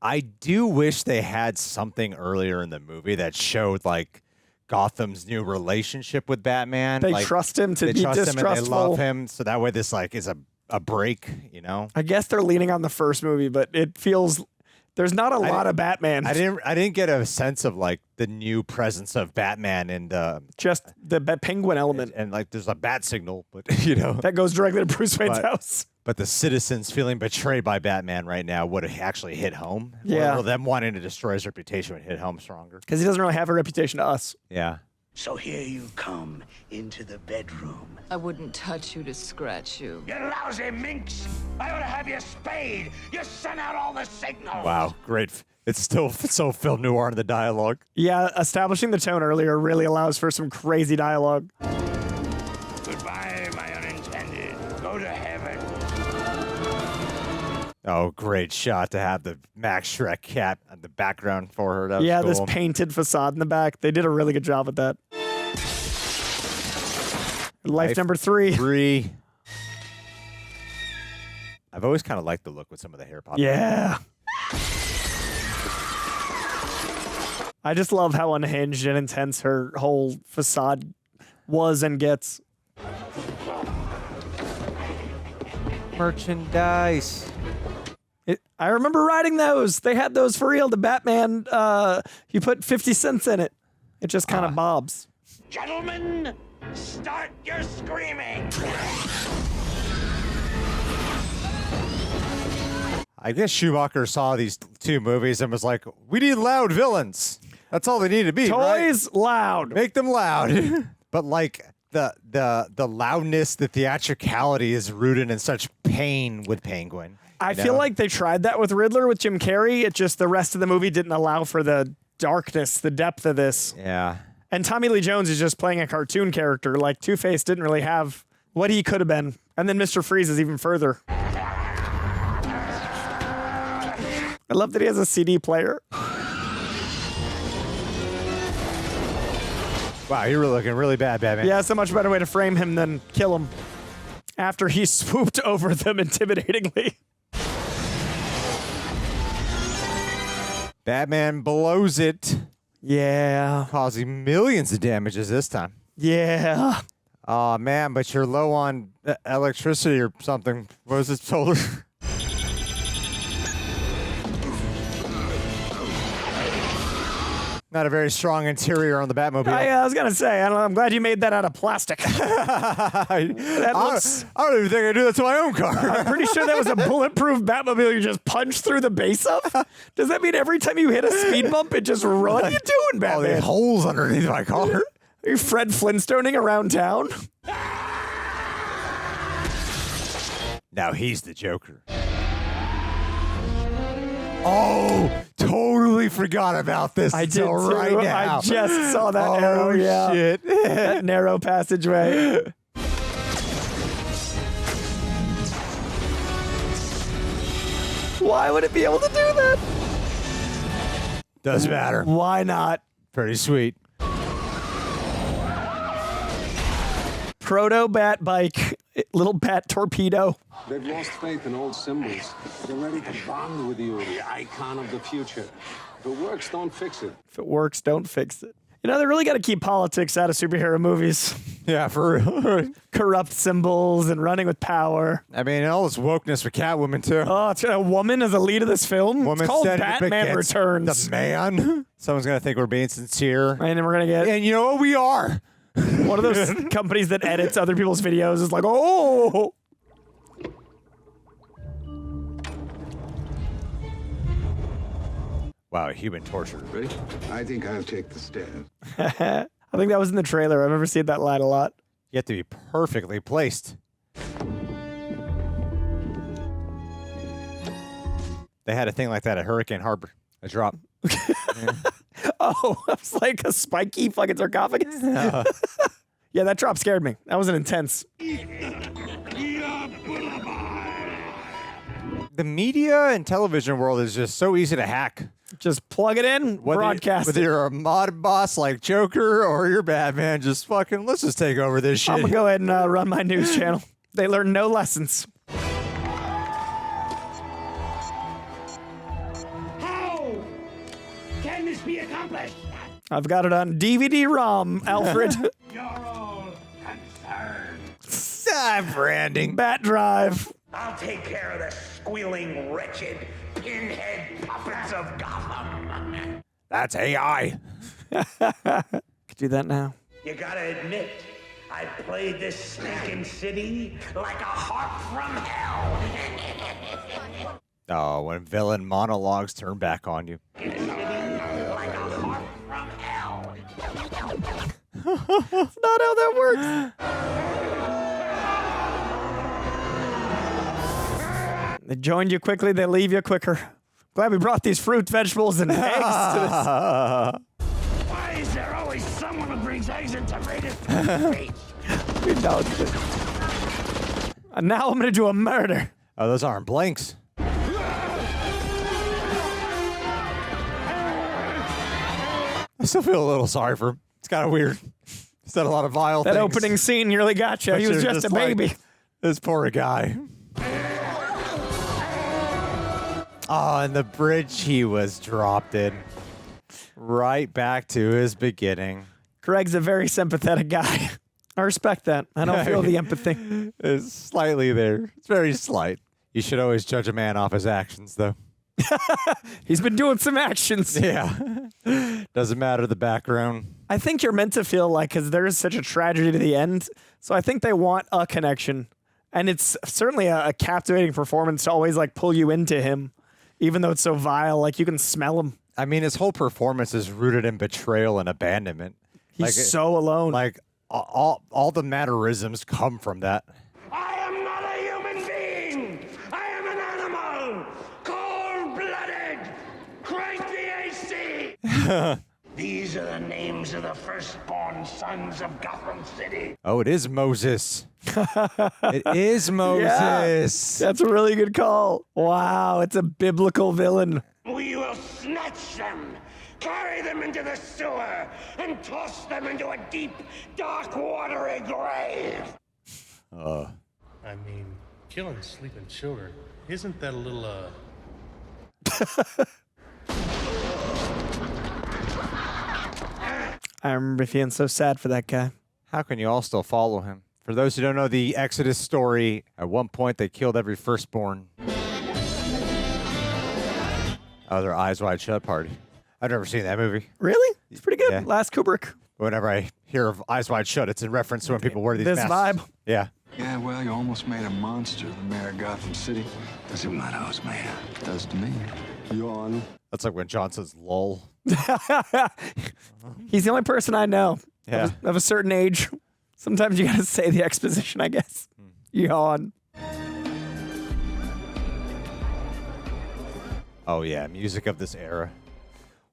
I do wish they had something earlier in the movie that showed like Gotham's new relationship with Batman. They like, trust him to they be trust distrustful. him and they love him, so that way this like is a break, you know. I guess they're leaning on the first movie, but it feels there's not a lot of Batman. I didn't get a sense of like the new presence of Batman and just the penguin element. And like there's a bat signal, but you know that goes directly to Bruce Wayne's house. But the citizens feeling betrayed by Batman right now would actually hit home. Yeah. Or them wanting to destroy his reputation would hit home stronger. Because he doesn't really have a reputation to us. Yeah. So here you come into the bedroom. I wouldn't touch you to scratch you. You lousy minx! I ought to have you spayed! You sent out all the signals! Wow, great It's still so film noir in the dialogue. Yeah, establishing the tone earlier really allows for some crazy dialogue. Goodbye, my unintended. Go to heaven. Oh, great shot to have the Max Shreck cat in the background for her. That was Yeah, cool. this painted facade in the back. They did a really good job with that. Life number 3. I've always kind of liked the look with some of the hair popping. Yeah. I just love how unhinged and intense her whole facade was and gets. Merchandise. I remember riding those. They had those for real. The Batman, you put 50 cents in it. It just kind of bobs. Gentlemen, start your screaming. I guess Schumacher saw these 2 movies and was like, we need loud villains. That's all they need to be, Toys right? loud. Make them loud. But like the loudness, the theatricality is rooted in such pain with Penguin. I feel like they tried that with Riddler with Jim Carrey. It just the rest of the movie didn't allow for the darkness, the depth of this. Yeah. And Tommy Lee Jones is just playing a cartoon character. Like Two-Face didn't really have what he could have been. And then Mr. Freeze is even further. I love that he has a CD player. Wow, you're looking really bad, Batman. Yeah, it's a much better way to frame him than kill him after he swooped over them intimidatingly. Batman blows it. Yeah. Causing millions of damages this time. Yeah. Oh, man, but you're low on electricity or something. What was it, solar? Not a very strong interior on the Batmobile. I was going to say, I'm glad you made that out of plastic. I don't even think I do that to my own car. I'm pretty sure that was a bulletproof Batmobile you just punched through the base of. Does that mean every time you hit a speed bump, it just runs? What are you doing, Batman? All the holes underneath my car. Are you Fred Flintstoning around town? Now he's the Joker. Oh, totally forgot about this. I did too. Right now. I just saw that arrow. Yeah. Shit. That narrow passageway. Why would it be able to do that? Doesn't matter. Why not? Pretty sweet. Proto bat bike, little bat torpedo. They've lost faith in old symbols. They're ready to bond with you, the icon of the future. If it works, don't fix it. If it works, don't fix it. You know, they really got to keep politics out of superhero movies. Yeah, for real. Corrupt symbols and running with power. I mean, and all this wokeness for Catwoman, too. Oh, it's got a woman as the lead of this film? Woman It's called standing up Batman against Returns. The man. Someone's going to think we're being sincere. And then we're going to get... And you know what? We are. One of those companies that edits other people's videos is like, oh... Wow, human torture. Ready? I think I'll take the stairs. I think that was in the trailer. I've never seen that line a lot. You have to be perfectly placed. They had a thing like that at Hurricane Harbor. A drop. Yeah. Oh, it was like a spiky fucking sarcophagus. Yeah, that drop scared me. That was an intense. The media and television world is just so easy to hack. Just plug it in, broadcast whether you're a mod boss like Joker or you're Batman, just fucking, let's just take over this shit. I'm going to go ahead and run my news channel. They learn no lessons. How can this be accomplished? I've got it on DVD-ROM, Alfred. You're all concerned. Branding. Bat Drive. I'll take care of the squealing, wretched, pinhead puppets of Gotham. That's AI. Could do that now. You gotta admit, I played this stinking city like a harp from hell. Oh, when villain monologues turn back on you. Like a harp from hell. That's not how that works. They joined you quickly, they leave you quicker. Glad we brought these fruit, vegetables, and eggs to this. Why is there always someone who brings eggs and tomatoes to the beach? We don't. And now I'm going to do a murder. Oh, those aren't blanks. I still feel a little sorry for him. It's kind of weird. He said a lot of vile things. That opening scene nearly got you. He was just a baby. This poor guy. Oh, and the bridge he was dropped in. Right back to his beginning. Greg's a very sympathetic guy. I respect that. I don't feel the empathy. It's slightly there. It's very slight. You should always judge a man off his actions, though. He's been doing some actions. Yeah. Doesn't matter the background. I think you're meant to feel like, because there is such a tragedy to the end. So I think they want a connection. And it's certainly a captivating performance to always like pull you into him, even though it's so vile. Like you can smell him. I mean, his whole performance is rooted in betrayal and abandonment. He's so alone. Like all the mannerisms come from that. I am not a human being. I am an animal. Cold-blooded. Crank the AC. These are the names of the firstborn sons of Gotham City. Oh, it is Moses. It is Moses. Yeah, that's a really good call. Wow, it's a biblical villain. We will snatch them, carry them into the sewer, and toss them into a deep, dark, watery grave. I mean, killing sleeping children, isn't that a little, I remember feeling so sad for that guy. How can you all still follow him? For those who don't know the Exodus story, at one point they killed every firstborn. Oh, their Eyes Wide Shut party. I've never seen that movie. Really? It's pretty good. Yeah. Last Kubrick. Whenever I hear of Eyes Wide Shut, it's in reference to when people wear these This masks. vibe. Yeah. Yeah, well, you almost made a monster, the mayor of Gotham City. Doesn't matter who's mayor. It does to me. Yawn. That's like when John says lol. He's the only person I know Yeah. of a certain age. Sometimes you gotta say the exposition, I guess. Yawn. Oh, yeah. Music of this era.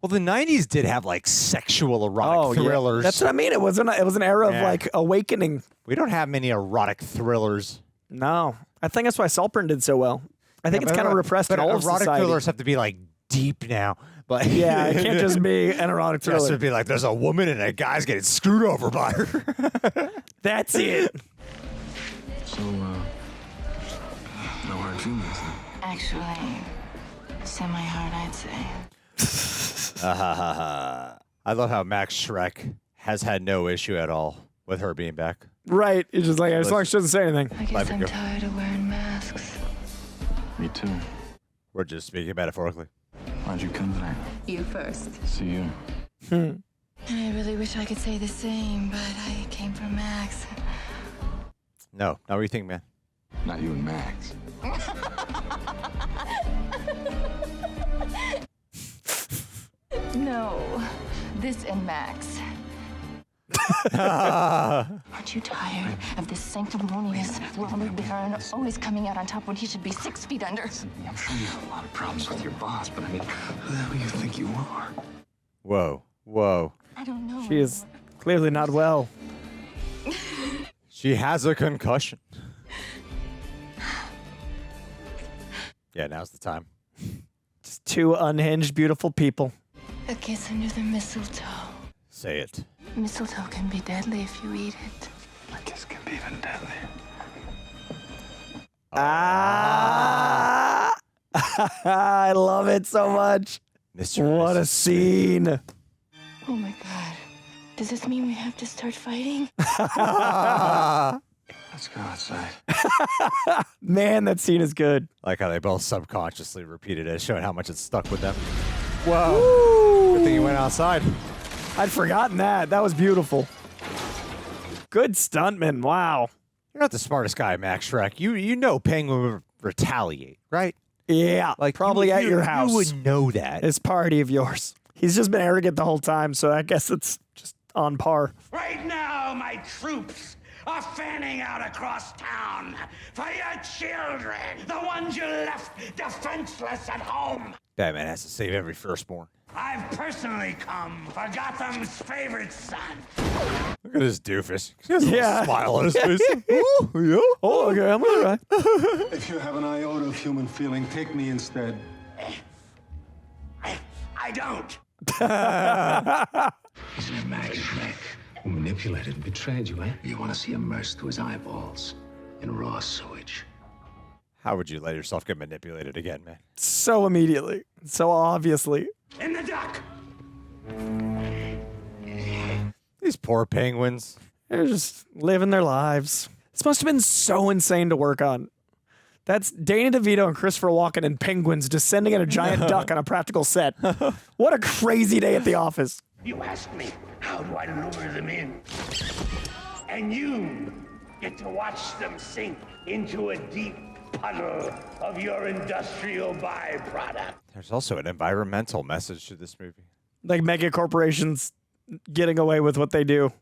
Well, the 90s did have like sexual erotic thrillers. Yeah. That's what I mean. It was an era of like awakening. We don't have many erotic thrillers. No. I think that's why Saltburn did so well. I think it's kind of repressed in but all of erotic society. thrillers have to be like deep now. But Yeah, it can't just be an erotic it has thriller. to be like there's a woman and a guy's getting screwed over by her. That's it. So, no hard feelings then. Actually, semi-hard, I'd say. I love how Max Shreck has had no issue at all with her being back. Right. It's just like, as long as she doesn't say anything. I guess I'm tired of wearing masks. Me too. We're just speaking metaphorically. Why'd you come tonight? You first. See you. And I really wish I could say the same, but I came from Max. No, not what you think, man. Not you and Max. No, this and Max. Aren't you tired of this sanctimonious robber baron always coming out on top when he should be 6 feet under? I'm sure you have a lot of problems with your boss, but I mean, who the hell do you think you are? Whoa, whoa. I don't know. She is clearly not well. She has a concussion. Yeah, now's the time. Just two unhinged, beautiful people. A kiss under the mistletoe. Say it. Mistletoe can be deadly if you eat it. I guess it can be even deadlier. Ah! I love it so much. What a scene. Oh my god. Does this mean we have to start fighting? Let's go outside. Man, that scene is good. Like how they both subconsciously repeated it, showing how much it stuck with them. Whoa. Good thing you went outside. I'd forgotten that. That was beautiful. Good stuntman. Wow. You're not the smartest guy, Max Shreck. You know Penguin would retaliate, right? Yeah, Like probably at your house. You would know that. This party of yours. He's just been arrogant the whole time, so I guess it's just on par. Right now, my troops are fanning out across town for your children, the ones you left defenseless at home. Batman has to save every firstborn. I've personally come for Gotham's favorite son. Look at this doofus. He has a Yeah. little smile on his face. Oh, yeah. Oh, okay, I'm all right. If you have an iota of human feeling, take me instead. I don't. Isn't it Max Shreck who manipulated and betrayed you, eh? You want to see him immersed to his eyeballs in raw sewage. How would you let yourself get manipulated again, man? So immediately. So obviously. In the dock. These poor penguins. They're just living their lives. This must have been so insane to work on. That's Danny DeVito and Christopher Walken and penguins descending in a giant duck on a practical set. What a crazy day at the office. You asked me, how do I lure them in? And you get to watch them sink into a deep puddle of your industrial byproduct. There's also an environmental message to this movie. Like mega corporations getting away with what they do.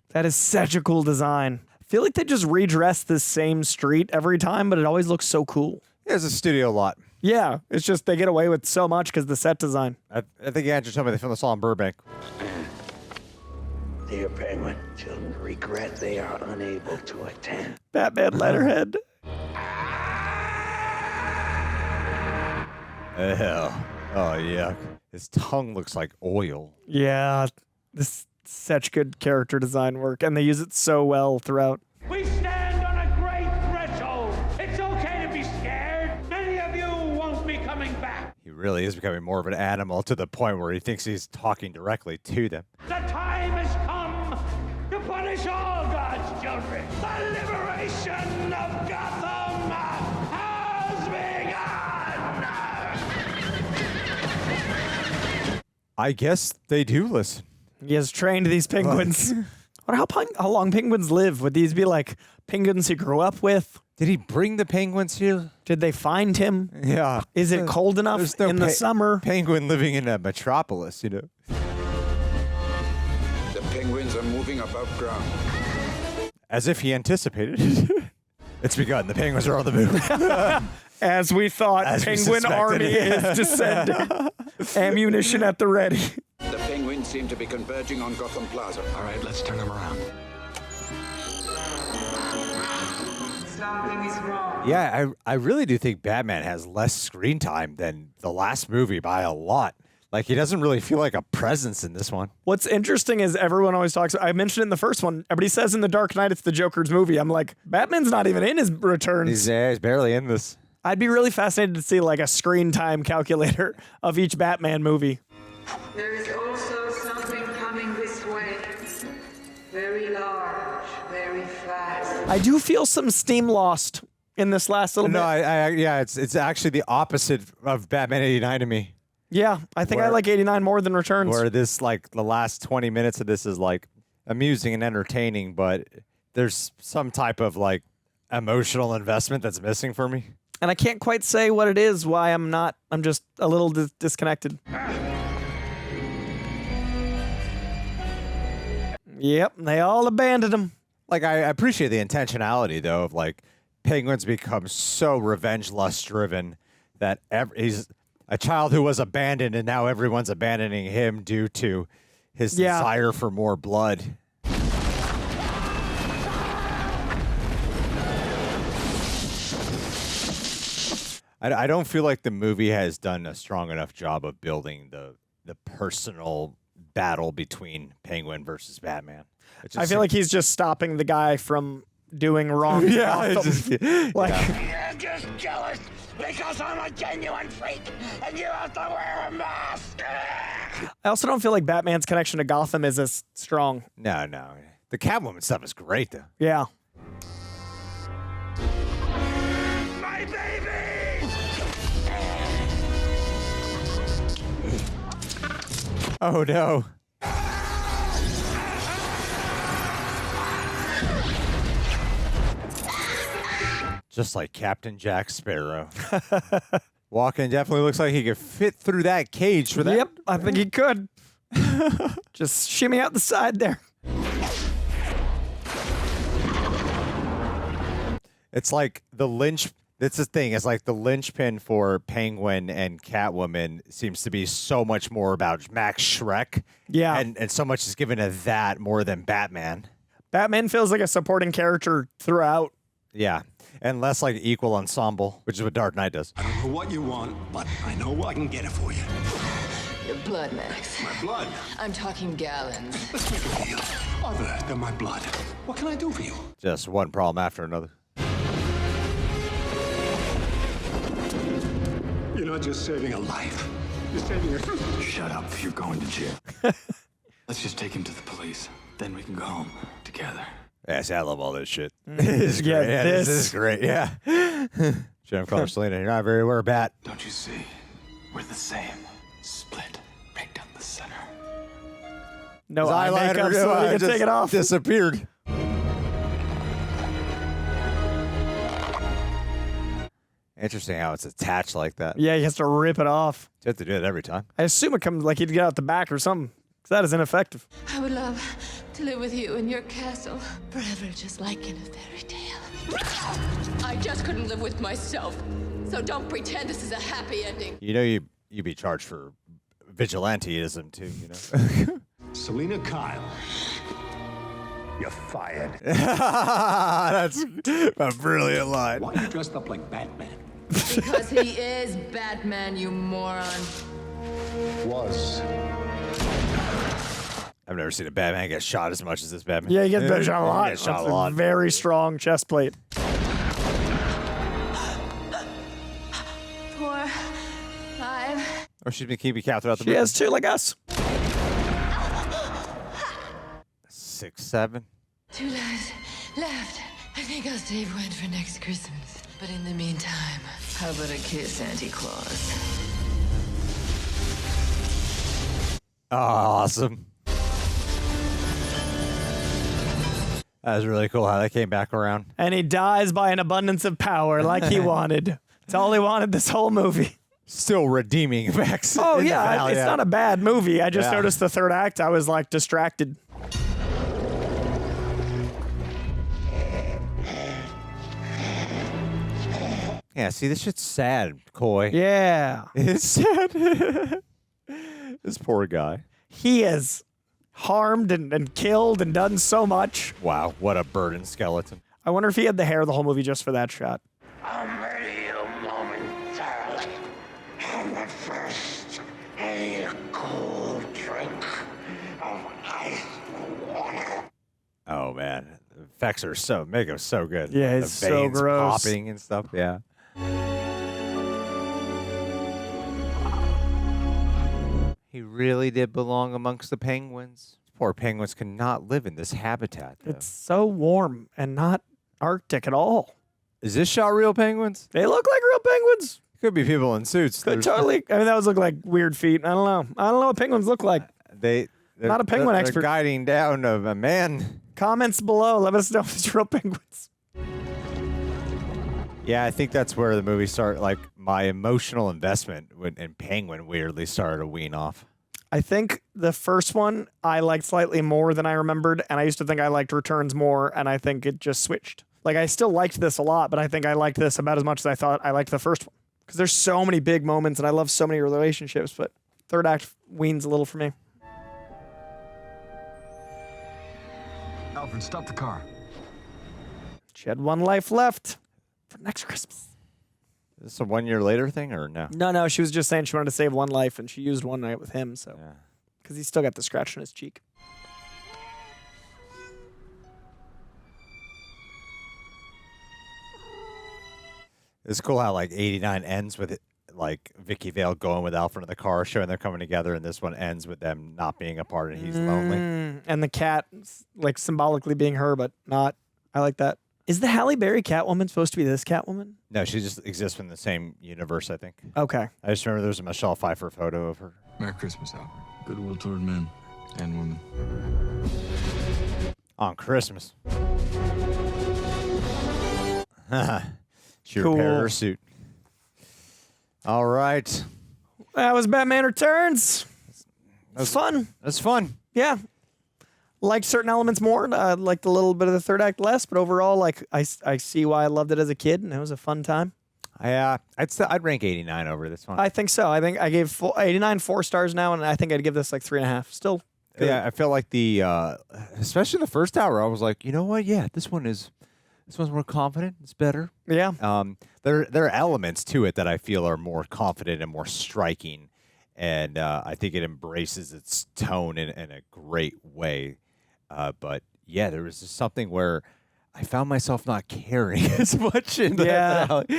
That is such a cool design. I feel like they just redress this same street every time, but it always looks so cool. There's a studio lot. Yeah, it's just they get away with so much because the set design. I think Andrew told me they filmed this all in Burbank. Dear Penguin, children regret they are unable to attend. Batman letterhead. Hell. Oh, yuck. His tongue looks like oil. Yeah, this is such good character design work, and they use it so well throughout. We stand on a great threshold. It's okay to be scared. Many of you won't be coming back. He really is becoming more of an animal to the point where he thinks he's talking directly to them. The time has come to punish all God's children. The liberation of Gotham has begun. I guess they do listen. He has trained these penguins. I wonder how long penguins live. Would these be like penguins he grew up with? Did he bring the penguins here? Did they find him? Yeah. Is it cold enough in the summer? Penguin living in a metropolis, you know. The penguins are moving above ground. As if he anticipated it. It's begun. The penguins are on the move. As we thought, As we penguin suspected. army is descending. Ammunition at the ready. The penguins seem to be converging on Gotham Plaza. All right, let's turn them around. Something is wrong. Yeah, I really do think Batman has less screen time than the last movie by a lot. Like, he doesn't really feel like a presence in this one. What's interesting is everyone always talks, I mentioned it in the first one, everybody says in The Dark Knight it's the Joker's movie. I'm like, Batman's not even in his returns. He's barely in this. I'd be really fascinated to see like a screen time calculator of each Batman movie. There is also something coming this way. Very large, very fast. I do feel some steam lost in this last little bit. No, yeah, it's actually the opposite of Batman 89 to me. Yeah, I think I like 89 more than Returns. Where this, like, the last 20 minutes of this is, like, amusing and entertaining, but there's some type of, like, emotional investment that's missing for me. And I can't quite say what it is, why I'm just a little disconnected. Yep, they all abandoned him. Like, I appreciate the intentionality, though, of, like, Penguin's become so revenge lust driven that he's a child who was abandoned, and now everyone's abandoning him due to his desire for more blood. I don't feel like the movie has done a strong enough job of building the personal battle between Penguin versus Batman. I feel like he's just stopping the guy from doing wrong. Yeah, You're just jealous because I'm a genuine freak and you have to wear a mask. I also don't feel like Batman's connection to Gotham is as strong. No. The Catwoman stuff is great, though. Yeah. My baby! Oh, no. Just like Captain Jack Sparrow. Walken definitely looks like he could fit through that cage for that. Yep, I think he could. Just shimmy out the side there. It's like the lynch. That's the thing. It's like the linchpin for Penguin and Catwoman seems to be so much more about Max Shreck. Yeah. And so much is given to that more than Batman. Batman feels like a supporting character throughout. Yeah. And less like equal ensemble, which is what Dark Knight does. I don't know what you want, but I know I can get it for you. Your blood, Max. My blood? I'm talking gallons. Let's make a deal. Other than my blood, what can I do for you? Just one problem after another. You're not just saving a life. You're saving a... Shut up. You're going to jail. Let's just take him to the police. Then we can go home together. Yeah, see, I love all this shit. This is great. Yeah, this is great. Yeah. Jennifer Connelly, Selina, you're not very aware, Bat. Don't you see? We're the same. Split right down the center. No eye makeup, so we can take it off. Disappeared. Interesting how it's attached like that. Yeah, he has to rip it off. You have to do it every time. I assume it comes like he'd get out the back or something, because that is ineffective. I would love to live with you in your castle forever, just like in a fairy tale. I just couldn't live with myself. So don't pretend this is a happy ending. You know, you'd be charged for vigilanteism too, you know? Selina Kyle. You're fired. That's a brilliant line. Why are you dressed up like Batman? Because he is Batman, you moron. Was. I've never seen a Batman get shot as much as this Batman. Yeah, he gets shot a lot. He gets shot That's a lot. Very strong chest plate. 4, 5. Or she's been keeping count throughout the She movie. has two like us. 6, 7. 2 lives left. I think I'll save one for next Christmas. But in the meantime, how about a kiss, Santa Claus? Oh, awesome. That was really cool how they came back around. And he dies by an abundance of power like he wanted. It's all he wanted this whole movie. Still redeeming Max. Oh, yeah. It's not a bad movie. I just noticed the third act. I was like distracted. Yeah, see, this shit's sad, Coy. Yeah. It's sad. This poor guy. He is harmed and killed and done so much. Wow, what a burdened skeleton. I wonder if he had the hair the whole movie just for that shot. I'll murder you momentarily. And but first, I need a cold drink of ice water. Oh, man. The effects are make him so good. Yeah, the it's so veins gross. popping and stuff, yeah. He really did belong amongst the penguins. Poor penguins cannot live in this habitat, though. It's so warm and not Arctic at all. Is this shot real penguins? They look like real penguins. Could be people in suits. Could totally. I mean, that was look like weird feet. I don't know. I don't know what penguins look like. They're not a penguin expert. They're guiding down of a man. Comments below. Let us know if it's real penguins. Yeah, I think that's where the movie started. Like, my emotional investment in Penguin weirdly started to wean off. I think the first one I liked slightly more than I remembered, and I used to think I liked Returns more, and I think it just switched. Like, I still liked this a lot, but I think I liked this about as much as I thought I liked the first one. Because there's so many big moments, and I love so many relationships, but third act weans a little for me. Alfred, stop the car. She had one life left for next Christmas. Is this a 1 year later thing or no? No, she was just saying she wanted to save one life, and she used one night with him, so. Because he's still got the scratch on his cheek. It's cool how, like, 89 ends with it, like, Vicky Vale going with Alfred in the car, showing they're coming together, and this one ends with them not being apart and he's lonely. And the cat, like, symbolically being her, but not. I like that. Is the Halle Berry Catwoman supposed to be this Catwoman? No, she just exists in the same universe, I think. Okay. I just remember there was a Michelle Pfeiffer photo of her. Merry Christmas, Alfred. Goodwill toward men and women. On Christmas. She Cool. repaired her suit. All right. That was Batman Returns. That's fun. That's fun. Yeah. Liked certain elements more. Liked a little bit of the third act less, but overall, like I see why I loved it as a kid, and it was a fun time. I'd rank 89 over this one. I think so. I think I gave 89 4 stars now, and I think I'd give this like 3.5. Still good. Yeah, I feel like especially the first hour, I was like, you know what? Yeah, this one's more confident. It's better. Yeah. There are elements to it that I feel are more confident and more striking, and I think it embraces its tone in a great way. But yeah, there was just something where I found myself not caring as much. It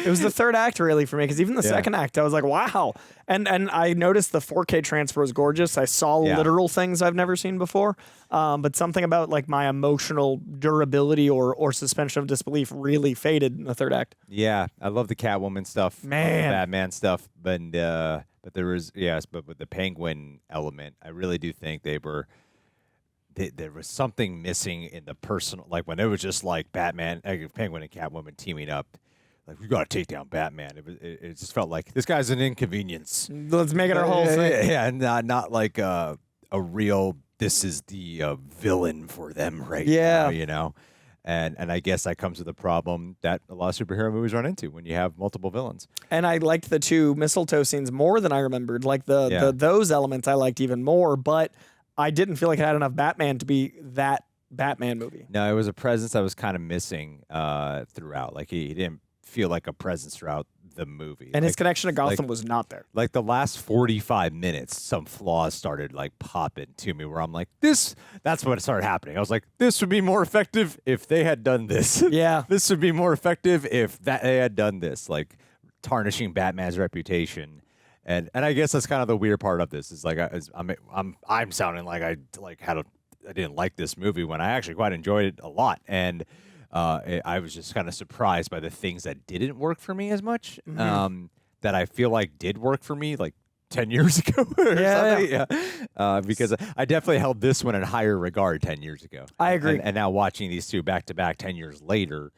was the third act really for me, because even the second act, I was like, wow. And I noticed the 4K transfer was gorgeous. I saw literal things I've never seen before. But something about like my emotional durability or suspension of disbelief really faded in the third act. Yeah, I love the Catwoman stuff, man, the Batman stuff, but there was but with the Penguin element, I really do think there was something missing in the personal, like when it was just like Batman, Penguin, and Catwoman teaming up. Like, we got to take down Batman. It just felt like this guy's an inconvenience. Let's make it our whole thing. Yeah, and not like a real. This is the villain for them right now. You know, and I guess that comes with the problem that a lot of superhero movies run into when you have multiple villains. And I liked the 2 mistletoe scenes more than I remembered. Like those elements I liked even more, but I didn't feel like it had enough Batman to be that Batman movie. No, it was a presence I was kind of missing throughout. Like he didn't feel like a presence throughout the movie. And his connection to Gotham was not there. Like the last 45 minutes, some flaws started like popping to me where I'm like, that's what started happening. I was like, this would be more effective if they had done this. Yeah. This would be more effective if they had done this, like tarnishing Batman's reputation. And I guess that's kind of the weird part of this is like I'm sounding like I didn't like this movie when I actually quite enjoyed it a lot, and I was just kind of surprised by the things that didn't work for me as much that I feel like did work for me like 10 years ago or something. Because I definitely held this one in higher regard 10 years ago. I agree. And now watching these two back to back 10 years later.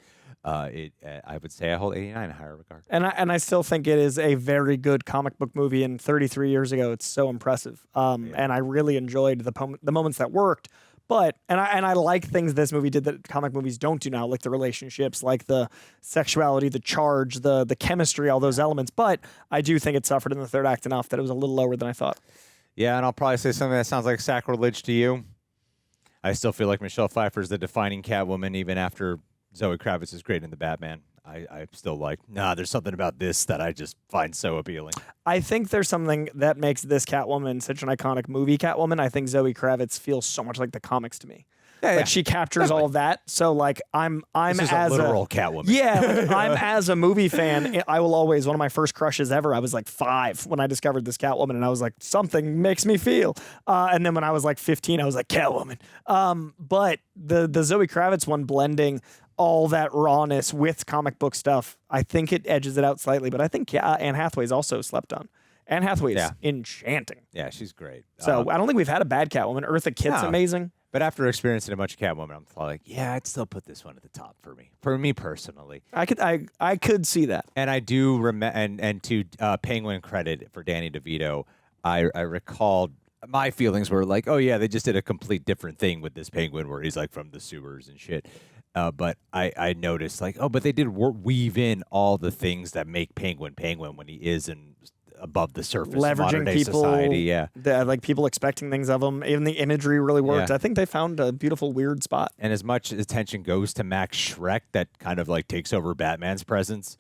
I would say I hold 89 in higher regard. And I still think it is a very good comic book movie. And 33 years ago, it's so impressive. And I really enjoyed the moments that worked. But I like things this movie did that comic movies don't do now, like the relationships, like the sexuality, the charge, the chemistry, all those elements. But I do think it suffered in the third act enough that it was a little lower than I thought. Yeah, and I'll probably say something that sounds like sacrilege to you. I still feel like Michelle Pfeiffer is the defining Catwoman, even after Zoe Kravitz is great in the Batman. I'm still like, there's something about this that I just find so appealing. I think there's something that makes this Catwoman such an iconic movie Catwoman. I think Zoe Kravitz feels so much like the comics to me. Like she captures all of that. So like I'm this is as a literal Catwoman. Yeah, I'm as a movie fan. I will always, one of my first crushes ever. I was like 5 when I discovered this Catwoman, and I was like, something makes me feel. And then when I was like 15, I was like Catwoman. But the Zoe Kravitz one blending all that rawness with comic book stuff, I think it edges it out slightly. But I think Anne Hathaway's also slept on. Anne Hathaway's enchanting. Yeah, she's great. So I don't think we've had a bad Catwoman. Eartha Kitt's amazing. But after experiencing a bunch of Catwoman, I'm like, I'd still put this one at the top for me personally. I could see that. And I do remember, and to Penguin credit for Danny DeVito, I recalled my feelings were like, oh yeah, they just did a complete different thing with this Penguin where he's like from the sewers and shit. But I noticed like, but they did weave in all the things that make Penguin when he is above the surface of modern day society. Yeah, like people expecting things of him. Even the imagery really worked. I think they found a beautiful weird spot. And as much attention goes to Max Shreck, that kind of like takes over Batman's presence.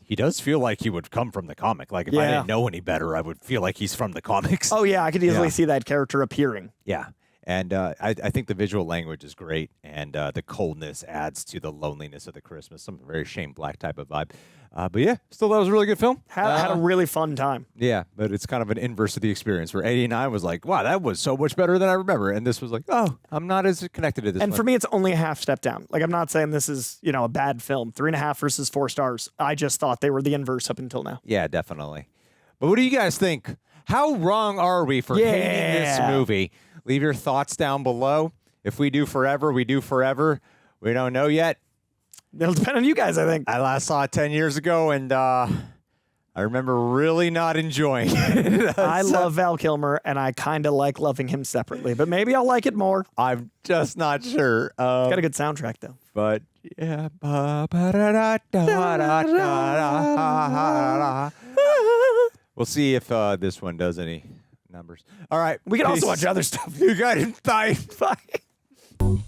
He does feel like he would come from the comic. Like if I didn't know any better, I would feel like he's from the comics. Oh yeah, I could easily see that character appearing. Yeah. And I think the visual language is great, and the coldness adds to the loneliness of the Christmas, some very Shane Black type of vibe. But yeah, still that was a really good film. Had a really fun time. Yeah, but it's kind of an inverse of the experience, where 89 was like, wow, that was so much better than I remember. And this was like, oh, I'm not as connected to this And one. for me, it's only a half step down. Like, I'm not saying this is, a bad film. 3.5 versus 4 stars. I just thought they were the inverse up until now. Yeah, definitely. But what do you guys think? How wrong are we for hating this movie? Leave your thoughts down below. If we do forever, we do forever. We don't know yet. It'll depend on you guys, I think. I last saw it 10 years ago, and I remember really not enjoying it. I love Val Kilmer, and I kind of like loving him separately, but maybe I'll like it more. I'm just not sure. Got a good soundtrack, though. But, yeah. We'll see if this one does any numbers. All right. We can also watch other stuff. You got it. Bye. Bye.